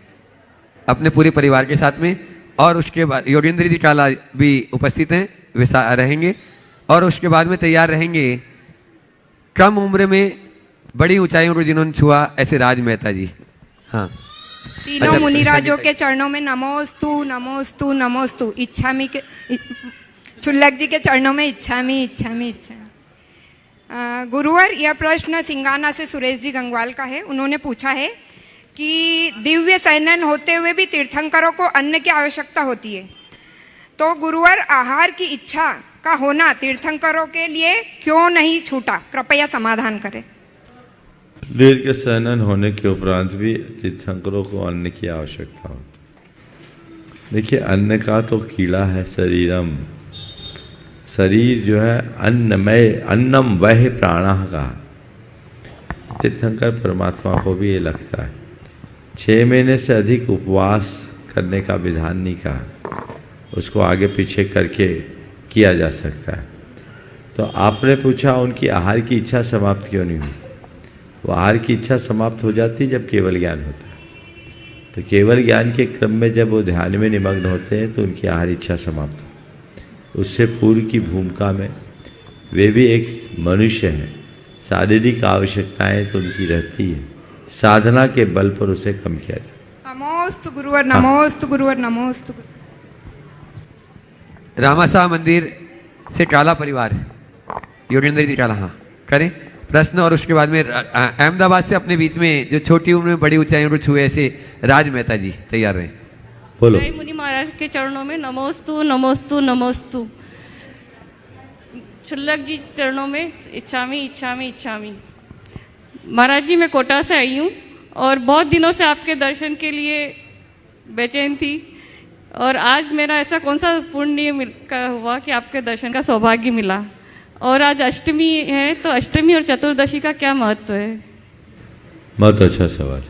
अपने पूरे परिवार के साथ में। और उसके बाद योगेंद्र जी काला भी उपस्थित हैं, वे रहेंगे। और उसके बाद में तैयार रहेंगे कम उम्र में बड़ी ऊंचाइयों को जिन्होंने छुआ, ऐसे राज मेहता जी। हाँ, तीनों मुनिराजों के चरणों में नमोस्तु नमोस्तु नमोस्तु। इच्छामी के क्षुल्लक जी के चरणों में इच्छामी इच्छामी इच्छामी। गुरुवर, यह प्रश्न सिंगाना से सुरेश जी गंगवाल का है। उन्होंने पूछा है कि दिव्य सैनन होते हुए भी तीर्थंकरों को अन्न की आवश्यकता होती है, तो गुरुवर आहार की इच्छा का होना तीर्थंकरों के लिए क्यों नहीं छूटा? कृपया समाधान करें। दीर्घ सहनन होने के उपरांत भी तीर्थंकरों को अन्न की आवश्यकता हो। देखिए, अन्न का तो कीड़ा है शरीरम। शरीर जो है अन्नमय, अन्नम वह प्राणः का। तीर्थंकर परमात्मा को भी ये लगता है। 6 महीने से अधिक उपवास करने का विधान नहीं कहा, उसको आगे पीछे करके किया जा सकता है। तो आपने पूछा उनकी आहार की इच्छा समाप्त क्यों नहीं हुई? वो आहार की इच्छा समाप्त हो जाती जब केवल ज्ञान होता है। तो केवल ज्ञान के क्रम में जब वो ध्यान में निमग्न होते हैं तो उनकी आहार इच्छा समाप्त हो। उससे पूर्व की भूमिका में वे भी एक मनुष्य हैं, शारीरिक आवश्यकताएं तो उनकी रहती है, साधना के बल पर उसे कम किया जाए। नमोस्तु गुरुवर, नमोस्तु गुरुवर, नमोस्तु। रामासा मंदिर से काला परिवार, योगेंद्र जी काला, हाँ करें प्रश्न। और उसके बाद में अहमदाबाद से अपने बीच में जो छोटी उम्र में बड़ी ऊंचाइयों को छुए, ऐसे राज मेहता जी तैयार रहे। बोलो। मैं मुनि महाराज के चरणों में नमोस्तु नमोस्तु नमोस्तु। क्षुल्लक जी चरणों में इच्छामी इच्छामी इच्छामी। महाराज जी, मैं कोटा से आई हूँ और बहुत दिनों से आपके दर्शन के लिए बेचैन थी, और आज मेरा ऐसा कौन सा पुण्य हुआ कि आपके दर्शन का सौभाग्य मिला। और आज अष्टमी है, तो अष्टमी और चतुर्दशी का क्या महत्व है? बहुत अच्छा सवाल।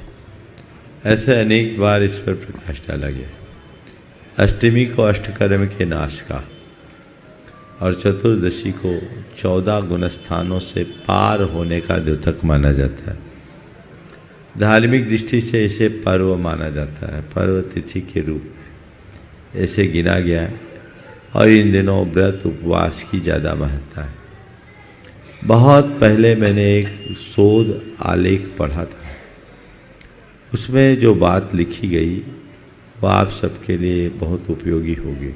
ऐसे अनेक बार इस पर प्रकाश डाला गया। अष्टमी को अष्टकर्म के नाश का और चतुर्दशी को 14 गुणस्थानों से पार होने का द्योतक माना जाता है। धार्मिक दृष्टि से इसे पर्व माना जाता है, पर्व तिथि के रूप में ऐसे गिना गया है। और इन दिनों व्रत उपवास की ज़्यादा महत्ता है। बहुत पहले मैंने एक शोध आलेख पढ़ा था, उसमें जो बात लिखी गई वह आप सबके लिए बहुत उपयोगी होगी।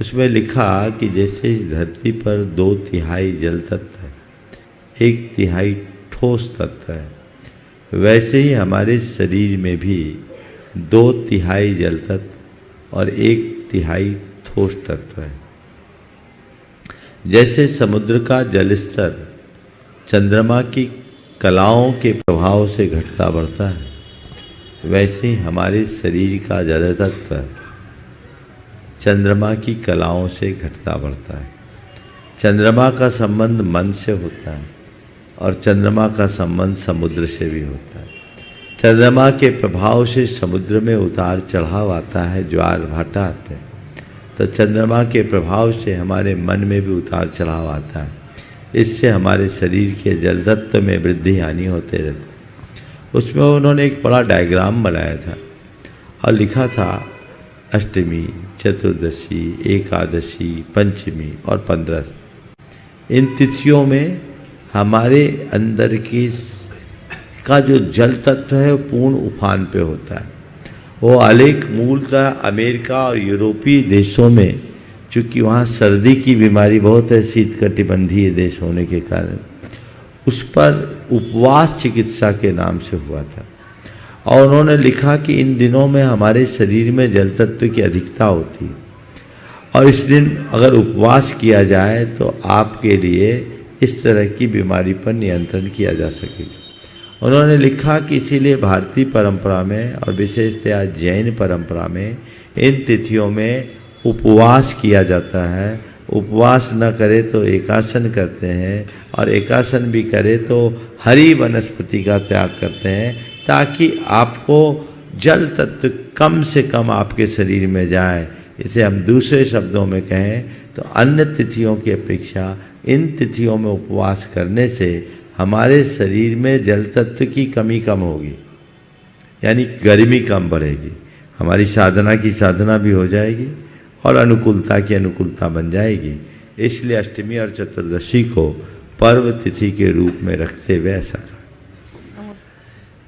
उसमें लिखा कि जैसे इस धरती पर 2/3 जल तत्व है, 1/3 ठोस तत्व है, वैसे ही हमारे शरीर में भी 2/3 जल तत्व और 1/3 ठोस तत्व है। जैसे समुद्र का जल स्तर चंद्रमा की कलाओं के प्रभाव से घटता बढ़ता है, वैसे ही हमारे शरीर का जल तत्व चंद्रमा की कलाओं से घटता बढ़ता है। चंद्रमा का संबंध मन से होता है और चंद्रमा का संबंध समुद्र से भी होता है। चंद्रमा के प्रभाव से समुद्र में उतार चढ़ाव आता है, ज्वार भाटा आते हैं। तो चंद्रमा के प्रभाव से हमारे मन में भी उतार चढ़ाव आता है। इससे हमारे शरीर के जल तत्व में वृद्धि हानि होते रहते। उसमें उन्होंने एक बड़ा डायग्राम बनाया था और लिखा था अष्टमी, चतुर्दशी, एकादशी, पंचमी और 15। इन तिथियों में हमारे अंदर की का जो जल तत्व है वो पूर्ण उफान पे होता है। वो आलेख मूलतः अमेरिका और यूरोपीय देशों में, चूँकि वहाँ सर्दी की बीमारी बहुत है शीतकटिबंधीय देश होने के कारण, उस पर उपवास चिकित्सा के नाम से हुआ था। और उन्होंने लिखा कि इन दिनों में हमारे शरीर में जल तत्व की अधिकता होती है और इस दिन अगर उपवास किया जाए तो आपके लिए इस तरह की बीमारी पर नियंत्रण किया जा सकेगा। उन्होंने लिखा कि इसीलिए भारतीय परंपरा में और विशेषतया जैन परंपरा में इन तिथियों में उपवास किया जाता है। उपवास न करे तो एकासन करते हैं और एकासन भी करे तो हरी वनस्पति का त्याग करते हैं, ताकि आपको जल तत्व कम से कम आपके शरीर में जाए। इसे हम दूसरे शब्दों में कहें तो अन्य तिथियों की अपेक्षा इन तिथियों में उपवास करने से हमारे शरीर में जल तत्व की कमी कम होगी, यानी गर्मी कम बढ़ेगी, हमारी साधना की साधना भी हो जाएगी और अनुकूलता की अनुकूलता बन जाएगी। इसलिए अष्टमी और चतुर्दशी को पर्व तिथि के रूप में रखते हुए ऐसा कहा।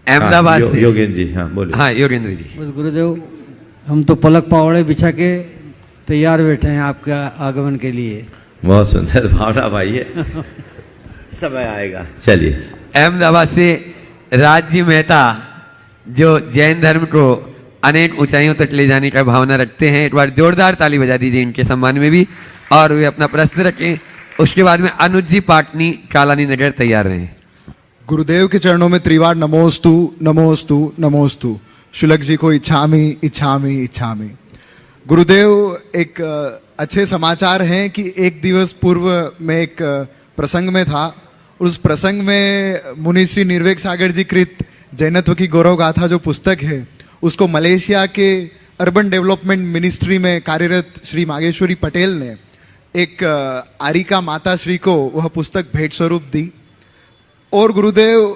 अहमदाबाद हाँ, से योगेंद्र जी, हाँ बोलिए। हाँ योगेंद्र जी। बस गुरुदेव, हम तो पलक पावड़े बिछा के तैयार बैठे हैं आपके आगमन के लिए। बहुत सुंदर भावना भाई है। समय आएगा। चलिए। अहमदाबाद से राजी मेहता, जो जैन धर्म को अनेक ऊंचाइयों तक ले जाने का भावना रखते हैं, एक बार जोरदार ताली बजा दीजिए इनके सम्मान में भी, और वे अपना प्रश्न रखें। उसके बाद में अनुज जी पाटनी कालानी नगर तैयार रहे। गुरुदेव के चरणों में त्रिवार नमोस्तु नमोस्तु नमोस्तु। शुलक जी को इच्छामी इच्छामी इच्छामी। गुरुदेव, एक अच्छे समाचार हैं कि एक दिवस पूर्व में एक प्रसंग में था। उस प्रसंग में मुनि श्री निर्वेक सागर जी कृत जैनत्व की गौरव गाथा जो पुस्तक है, उसको मलेशिया के अर्बन डेवलपमेंट मिनिस्ट्री में कार्यरत श्री मागेश्वरी पटेल ने एक आरिका माता श्री को वह पुस्तक भेंट स्वरूप दी। और गुरुदेव,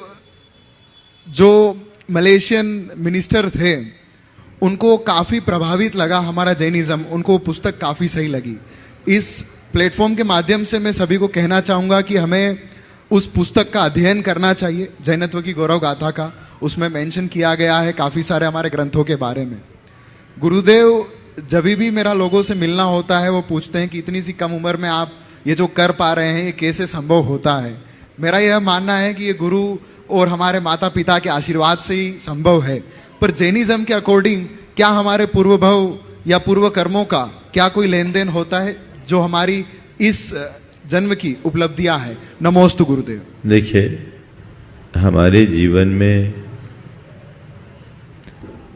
जो मलेशियन मिनिस्टर थे उनको काफ़ी प्रभावित लगा हमारा जैनिज़्म, उनको पुस्तक काफ़ी सही लगी। इस प्लेटफॉर्म के माध्यम से मैं सभी को कहना चाहूँगा कि हमें उस पुस्तक का अध्ययन करना चाहिए, जैनत्व की गौरव गाथा का। उसमें मेंशन किया गया है काफ़ी सारे हमारे ग्रंथों के बारे में। गुरुदेव, जब भी मेरा लोगों से मिलना होता है वो पूछते हैं कि इतनी सी कम उम्र में आप ये जो कर पा रहे हैं ये कैसे संभव होता है। मेरा यह मानना है कि ये गुरु और हमारे माता पिता के आशीर्वाद से ही संभव है। पर जैनिज़्म के अकॉर्डिंग क्या हमारे पूर्व भव या पूर्व कर्मों का क्या कोई लेन देन होता है जो हमारी इस जन्म की उपलब्धियां हैं? नमोस्तु गुरुदेव। देखिए, हमारे जीवन में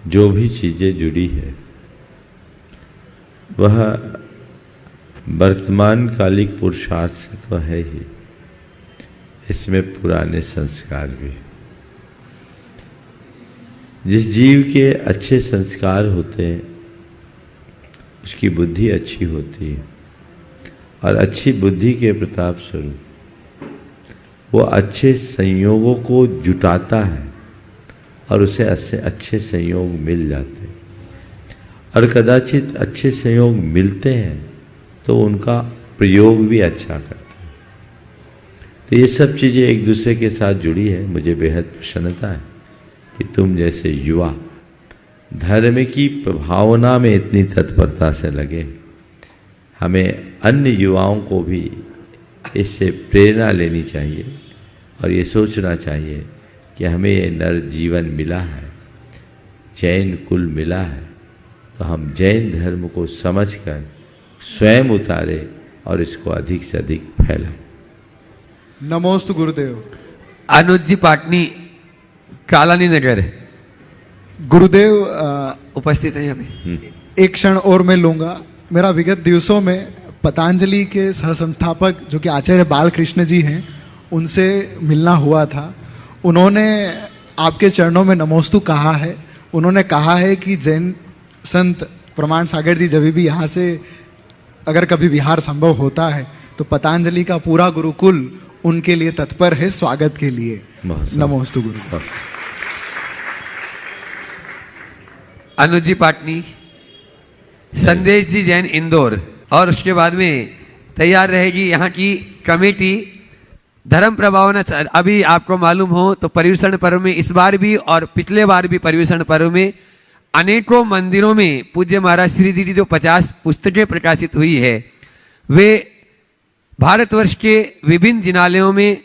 जो भी चीज़ें जुड़ी है वह वर्तमान कालिक पुरुषार्थ से तो है ही, इसमें पुराने संस्कार भी। जिस जीव के अच्छे संस्कार होते हैं उसकी बुद्धि अच्छी होती है, और अच्छी बुद्धि के प्रताप स्वरूप वो अच्छे संयोगों को जुटाता है और उसे अच्छे संयोग मिल जाते हैं। और कदाचित अच्छे संयोग मिलते हैं तो उनका प्रयोग भी अच्छा करता है। तो ये सब चीज़ें एक दूसरे के साथ जुड़ी है। मुझे बेहद प्रसन्नता है कि तुम जैसे युवा धर्म की भावना में इतनी तत्परता से लगे। हमें अन्य युवाओं को भी इससे प्रेरणा लेनी चाहिए और ये सोचना चाहिए कि हमें ये नर जीवन मिला है, जैन कुल मिला है, तो हम जैन धर्म को समझकर स्वयं उतारे और इसको अधिक से अधिक फैलाएं। नमोस्तु गुरुदेव। अनुज जी पाटनी कालानी नगर गुरुदेव उपस्थित है यहाँ पे। एक क्षण और मैं लूंगा। मेरा विगत दिवसों में पतंजलि के सह संस्थापक जो कि आचार्य बालकृष्ण जी हैं उनसे मिलना हुआ था। उन्होंने आपके चरणों में नमोस्तु कहा है। उन्होंने कहा है कि जैन संत प्रमाण सागर जी जब भी यहाँ से अगर कभी विहार संभव होता है तो पतंजलि का पूरा गुरुकुल उनके लिए तत्पर है स्वागत के लिए। नमोस्तु गुरु। अनुज जी पाटनी, संदेश जी जैन इंदौर, और उसके बाद में तैयार रहेगी यहाँ की कमेटी धर्म प्रभावना। अभी आपको मालूम हो तो पर्युषण पर्व में इस बार भी और पिछले बार भी पर्युषण पर्व में अनेकों मंदिरों में पूज्य महाराज श्री जी की जो 50 पुस्तकें प्रकाशित हुई है वे भारतवर्ष के विभिन्न जिनालयों में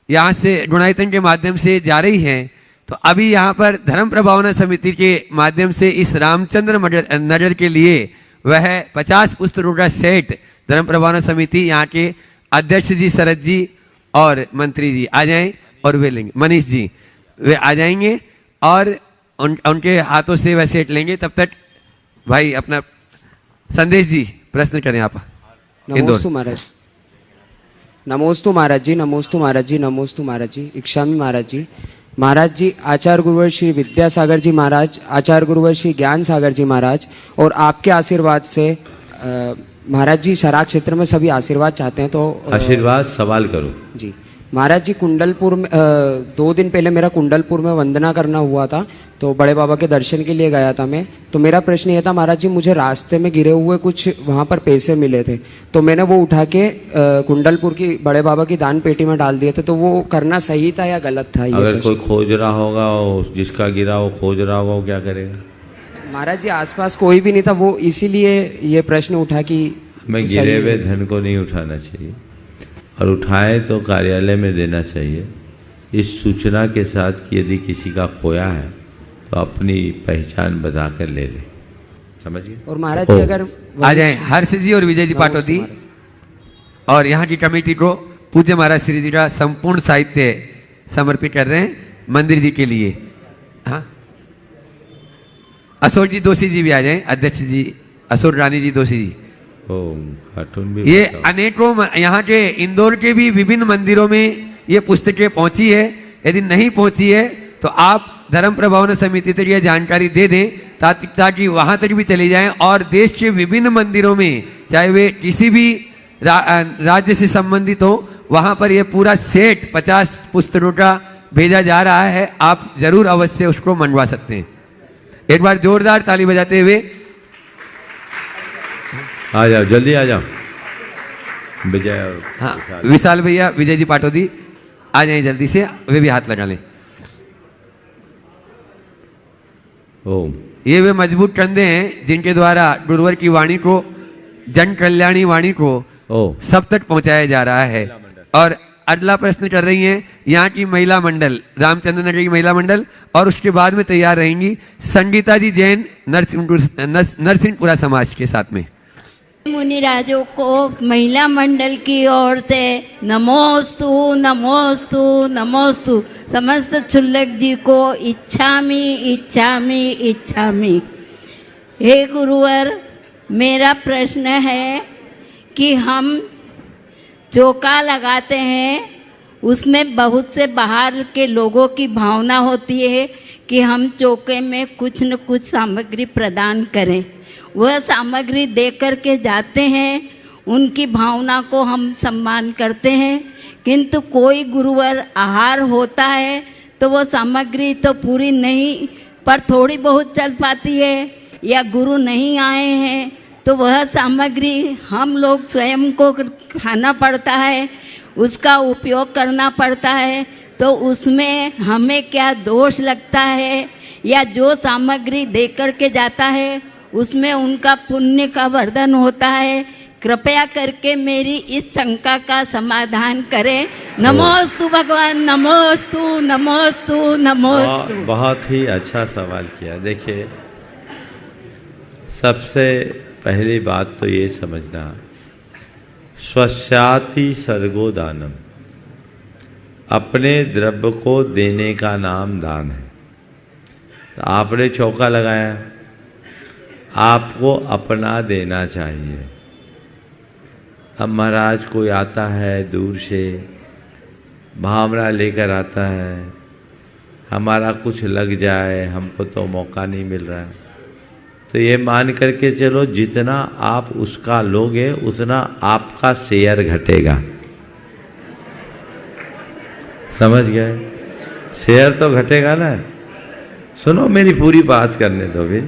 यहाँ से गुणायतन के माध्यम से जा रही हैं। तो अभी यहाँ पर धर्म प्रभावना समिति के माध्यम से इस रामचंद्र नगर के लिए वह 50 पुस्तकों का सेट धर्म प्रभावना समिति यहाँ के अध्यक्ष जी शरद जी और मंत्री जी आ जाएं और वे लेंगे, मनीष जी वे आ जाएंगे और उनके हाथों से वह सेट लेंगे। तब तक भाई अपना संदेश जी प्रश्न करें आप। नमोस्तु महाराज। नमोस्तु महाराज जी। नमोस्तु महाराज जी। नमोस्तु महाराज जी। इक्षामी महाराज जी। महाराज जी, आचार्य गुरुवर श्री विद्यासागर जी महाराज, आचार्य गुरुवर श्री ज्ञान सागर जी महाराज और आपके आशीर्वाद से महाराज जी सराग क्षेत्र में सभी आशीर्वाद चाहते हैं। तो आशीर्वाद सवाल करो जी। महाराज जी कुंडलपुर में 2 दिन पहले मेरा कुंडलपुर में वंदना करना हुआ था, तो बड़े बाबा के दर्शन के लिए गया था मैं। तो मेरा प्रश्न ये था महाराज जी, मुझे रास्ते में गिरे हुए कुछ वहाँ पर पैसे मिले थे, तो मैंने वो उठा के कुंडलपुर की बड़े बाबा की दान पेटी में डाल दिए थे, तो वो करना सही था या गलत था? अगर कोई खोज रहा होगा, जिसका गिरा वो खोज रहा होगा, वो क्या करेगा? महाराज जी आसपास कोई भी नहीं था, वो इसीलिए ये प्रश्न उठा कि मैं गिरे हुए धन को नहीं उठाना चाहिए, और उठाए तो कार्यालय में देना चाहिए, इस सूचना के साथ कि यदि किसी का खोया है तो अपनी पहचान बता कर ले ले। समझ गए? और महाराज जी अगर आ जाए हर्ष जी और विजय जी पाटोदी, और यहाँ की कमेटी को पूज्य महाराज श्री जी का संपूर्ण साहित्य समर्पित कर रहे हैं मंदिर जी के लिए। हाँ, अशोक जी दोषी जी भी आ जाए, अध्यक्ष जी अशोक रानी जी दोषी जी। कार्टून भी ये अनेकों यहाँ के इंदौर के भी विभिन्न मंदिरों में ये पुस्तकें पहुंची है। यदि नहीं पहुंची है तो आप धर्म प्रभावन समिति तक यह जानकारी दे दें, ताकि वहां तक भी चली जाएं, और देश के विभिन्न मंदिरों में चाहे वे किसी भी राज्य से संबंधित हो, वहां पर यह पूरा सेट 50 पुस्तकों का भेजा जा रहा है। आप जरूर अवश्य उसको मंगवा सकते हैं। एक बार जोरदार ताली बजाते हुए आ जाओ, जल्दी आ जाओ। विजय और हाँ, विशाल भैया, विजय जी पाटोदी आ जाए जल्दी से, वे भी हाथ लगा लें। ये वे मजबूत कंधे हैं जिनके द्वारा गुरुवर की वाणी को, जन कल्याणी वाणी को सब तक पहुंचाया जा रहा है। और अगला प्रश्न कर रही हैं यहाँ की महिला मंडल, रामचंद्र नगर की महिला मंडल, और उसके बाद में तैयार रहेंगी संगीता जी जैन नरसिंहपुरा समाज के साथ में। मुनिराजों को महिला मंडल की ओर से नमोस्तु नमोस्तु नमोस्तु। समस्त क्षुल्लक जी को इच्छामि इच्छामि इच्छामि। हे गुरुवर, मेरा प्रश्न है कि हम चौका लगाते हैं, उसमें बहुत से बाहर के लोगों की भावना होती है कि हम चौके में कुछ न कुछ सामग्री प्रदान करें। वह सामग्री दे कर के जाते हैं, उनकी भावना को हम सम्मान करते हैं, किंतु कोई गुरुवर आहार होता है तो वो सामग्री तो पूरी नहीं, पर थोड़ी बहुत चल पाती है, या गुरु नहीं आए हैं तो वह सामग्री हम लोग स्वयं को खाना पड़ता है, उसका उपयोग करना पड़ता है, तो उसमें हमें क्या दोष लगता है? या जो सामग्री दे कर के जाता है उसमें उनका पुण्य का वर्धन होता है? कृपया करके मेरी इस शंका का समाधान करें। नमोस्तु भगवान, नमोस्तु नमोस्तु नमोस्तु। बहुत ही अच्छा सवाल किया। देखिए, सबसे पहली बात तो ये समझना, स्वस्याति सर्गो दानम, अपने द्रव्य को देने का नाम दान है। तो आपने चौका लगाया, आपको अपना देना चाहिए। अब महाराज कोई आता है दूर से, भावना लेकर आता है, हमारा कुछ लग जाए, हमको तो मौका नहीं मिल रहा है, तो ये मान करके चलो जितना आप उसका लोगे उतना आपका शेयर घटेगा। समझ गए? शेयर तो घटेगा ना। सुनो, मेरी पूरी बात करने दो भी।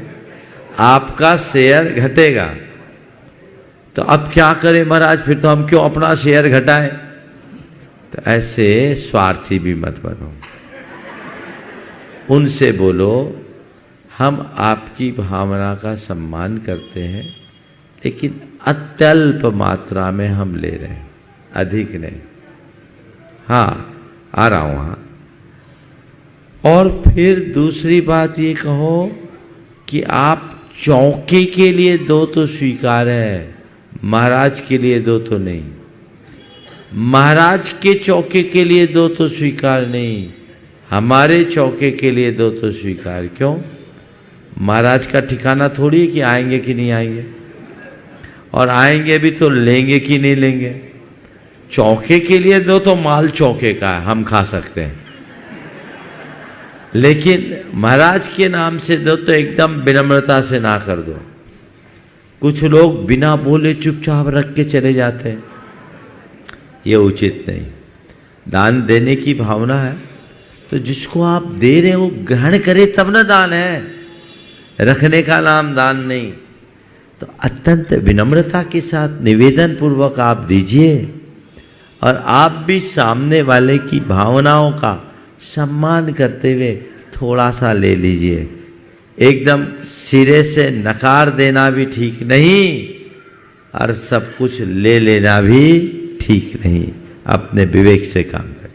आपका शेयर घटेगा, तो अब क्या करें महाराज, फिर तो हम क्यों अपना शेयर घटाएं? तो ऐसे स्वार्थी भी मत बनो। उनसे बोलो, हम आपकी भावना का सम्मान करते हैं, लेकिन अत्यल्प मात्रा में हम ले रहे हैं, अधिक नहीं। हाँ, आ रहा हूं वहां। और फिर दूसरी बात ये कहो कि आप चौके के लिए दो तो स्वीकार है, महाराज के लिए दो तो नहीं। महाराज के चौके के लिए दो तो स्वीकार नहीं, हमारे चौके के लिए दो तो स्वीकार। क्यों? महाराज का ठिकाना थोड़ी है कि आएंगे कि नहीं आएंगे, और आएंगे भी तो लेंगे कि नहीं लेंगे। चौके के लिए दो तो माल चौके का है, हम खा सकते हैं, लेकिन महाराज के नाम से दो तो एकदम विनम्रता से ना कर दो। कुछ लोग बिना बोले चुपचाप रख के चले जाते हैं, ये उचित नहीं। दान देने की भावना है तो जिसको आप दे रहे हैं वो ग्रहण करे तब ना दान है, रखने का नाम दान नहीं। तो अत्यंत विनम्रता के साथ निवेदन पूर्वक आप दीजिए और आप भी सामने वाले की भावनाओं का सम्मान करते हुए थोड़ा सा ले लीजिए। एकदम सिरे से नकार देना भी ठीक नहीं और सब कुछ ले लेना भी ठीक नहीं। अपने विवेक से काम करें।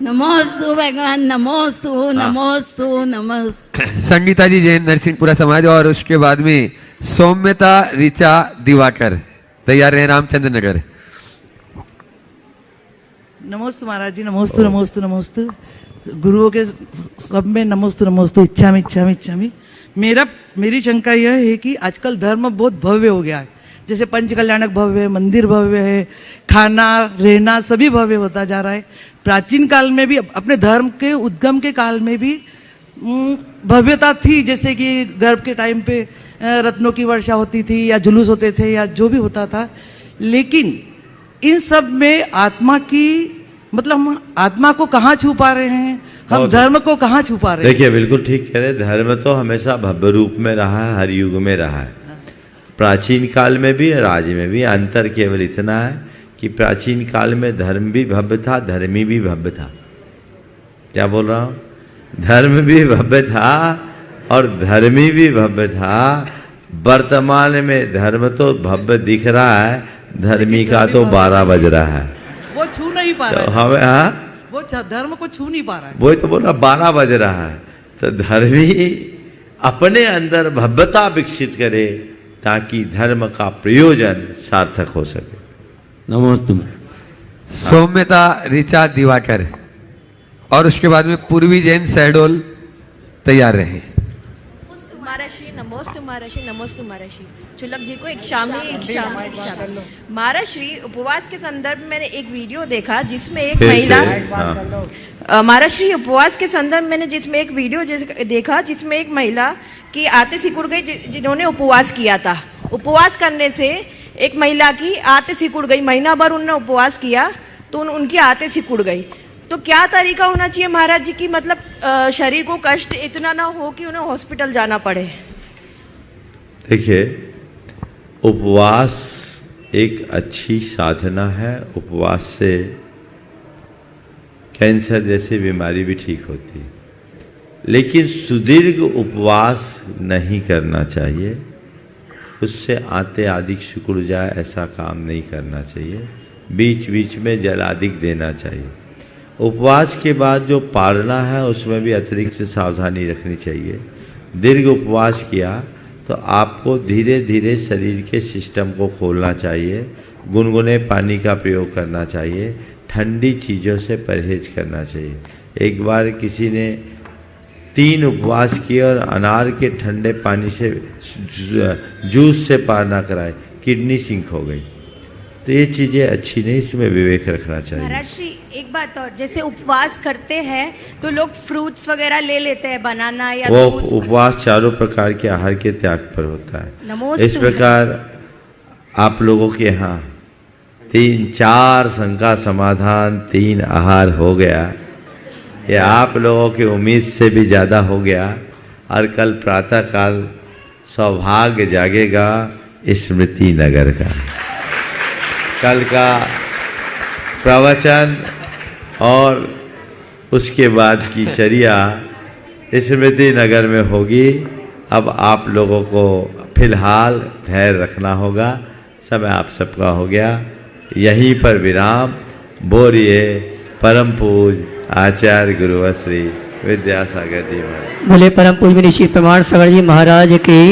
नमोस्तु भगवान, नमोस्तु नमोस्तु नमोस्तु। संगीता जी जैन नरसिंहपुरा समाज और उसके बाद में सौम्यता ऋचा दिवाकर तैयार है रामचंद्र नगर। नमोस्तु महाराज जी, नमोस्तु नमोस्तु नमोस्तु। गुरुओं के सब में नमोस्तु नमोस्तु, इच्छामि इच्छामि इच्छामि। मेरी शंका यह है कि आजकल धर्म बहुत भव्य हो गया है, जैसे पंच कल्याणक भव्य है, मंदिर भव्य है, खाना रहना सभी भव्य होता जा रहा है। प्राचीन काल में भी अपने धर्म के उद्गम के काल में भी भव्यता थी, जैसे कि गर्भ के टाइम पे रत्नों की वर्षा होती थी या जुलूस होते थे या जो भी होता था। लेकिन इन सब में आत्मा की मतलब हम आत्मा को कहाँ छुपा रहे हैं, हम धर्म को कहाँ छुपा रहे हैं? देखिए बिल्कुल ठीक कह रहे, धर्म तो हमेशा भव्य रूप में रहा है, हर युग में रहा है, प्राचीन काल में भी और आज में भी। अंतर केवल इतना है कि प्राचीन काल में धर्म भी भव्य था, धर्मी भी भव्य था। क्या बोल रहा हूँ? धर्म भी भव्य था और धर्मी भी भव्य था। वर्तमान में धर्म तो भव्य दिख रहा है, धर्मी का तो 12 बज रहा है, वो छू नहीं पा रहा है। हमें हाँ वो धर्म को छू नहीं पा रहा है। वही तो बोल रहा, 12 बज रहा है। तो धर्मी अपने अंदर भव्यता विकसित करे ताकि धर्म का प्रयोजन सार्थक हो सके। नमोस्तु। सौम्यता ऋचा दिवाकर और उसके बाद में पूर्वी जैन शहडोल तैयार रहे। महाराष्ट्री नमोस्तु महाराष्ट्री नमोस्तु महाराष्ट्री। चुलक जी को महाराष्ट्री उपवास के संदर्भ में मैंने एक वीडियो देखा जिसमें एक महिला महाराष्ट्री उपवास के संदर्भ मैंने जिसमें एक वीडियो देखा जिसमें एक महिला की आंतें सिकुड़ गई जिन्होंने उपवास किया था। उपवास करने से एक महिला की आंतें सिकुड़ गई, महीना भर उन्होंने उपवास किया तो उनकी आंतें सिकुड़ गई। तो क्या तरीका होना चाहिए महाराज जी की, मतलब शरीर को कष्ट इतना ना हो कि उन्हें हॉस्पिटल जाना पड़े? देखिए उपवास एक अच्छी साधना है। उपवास से कैंसर जैसी बीमारी भी ठीक होती है, लेकिन सुदीर्घ उपवास नहीं करना चाहिए। उससे आंतें आदि सिकुड़ जाए ऐसा काम नहीं करना चाहिए। बीच बीच में जल अधिक देना चाहिए। उपवास के बाद जो पालना है उसमें भी अतिरिक्त सावधानी रखनी चाहिए। दीर्घ उपवास किया तो आपको धीरे धीरे शरीर के सिस्टम को खोलना चाहिए। गुनगुने पानी का प्रयोग करना चाहिए। ठंडी चीज़ों से परहेज करना चाहिए। एक बार किसी ने 3 उपवास किए और अनार के ठंडे पानी से जूस से पार ना कराए, किडनी सिंक हो गई। तो ये चीज़ें अच्छी नहीं, इसमें विवेक रखना चाहिए। महाराज श्री एक बात और, जैसे उपवास करते हैं तो लोग फ्रूट्स वगैरह ले लेते हैं, बनाना या वो दूध। उपवास चारों प्रकार के आहार के त्याग पर होता है। नमोस्तु। इस प्रकार आप लोगों के यहाँ 3-4 शंका समाधान 3 आहार हो गया। ये आप लोगों की उम्मीद से भी ज़्यादा हो गया। और कल प्रातःकाल सौभाग्य जागेगा स्मृति नगर का। कल का प्रवचन और उसके बाद की चर्या स्मृति नगर में होगी। अब आप लोगों को फिलहाल धैर्य रखना होगा। समय आप सबका हो गया। यहीं पर विराम। बोलिए परम पूज आचार्य गुरुवर श्री विद्यासागर जी महाराज। बोले परम पूज्य ऋषि प्रमाण सागर जी महाराज की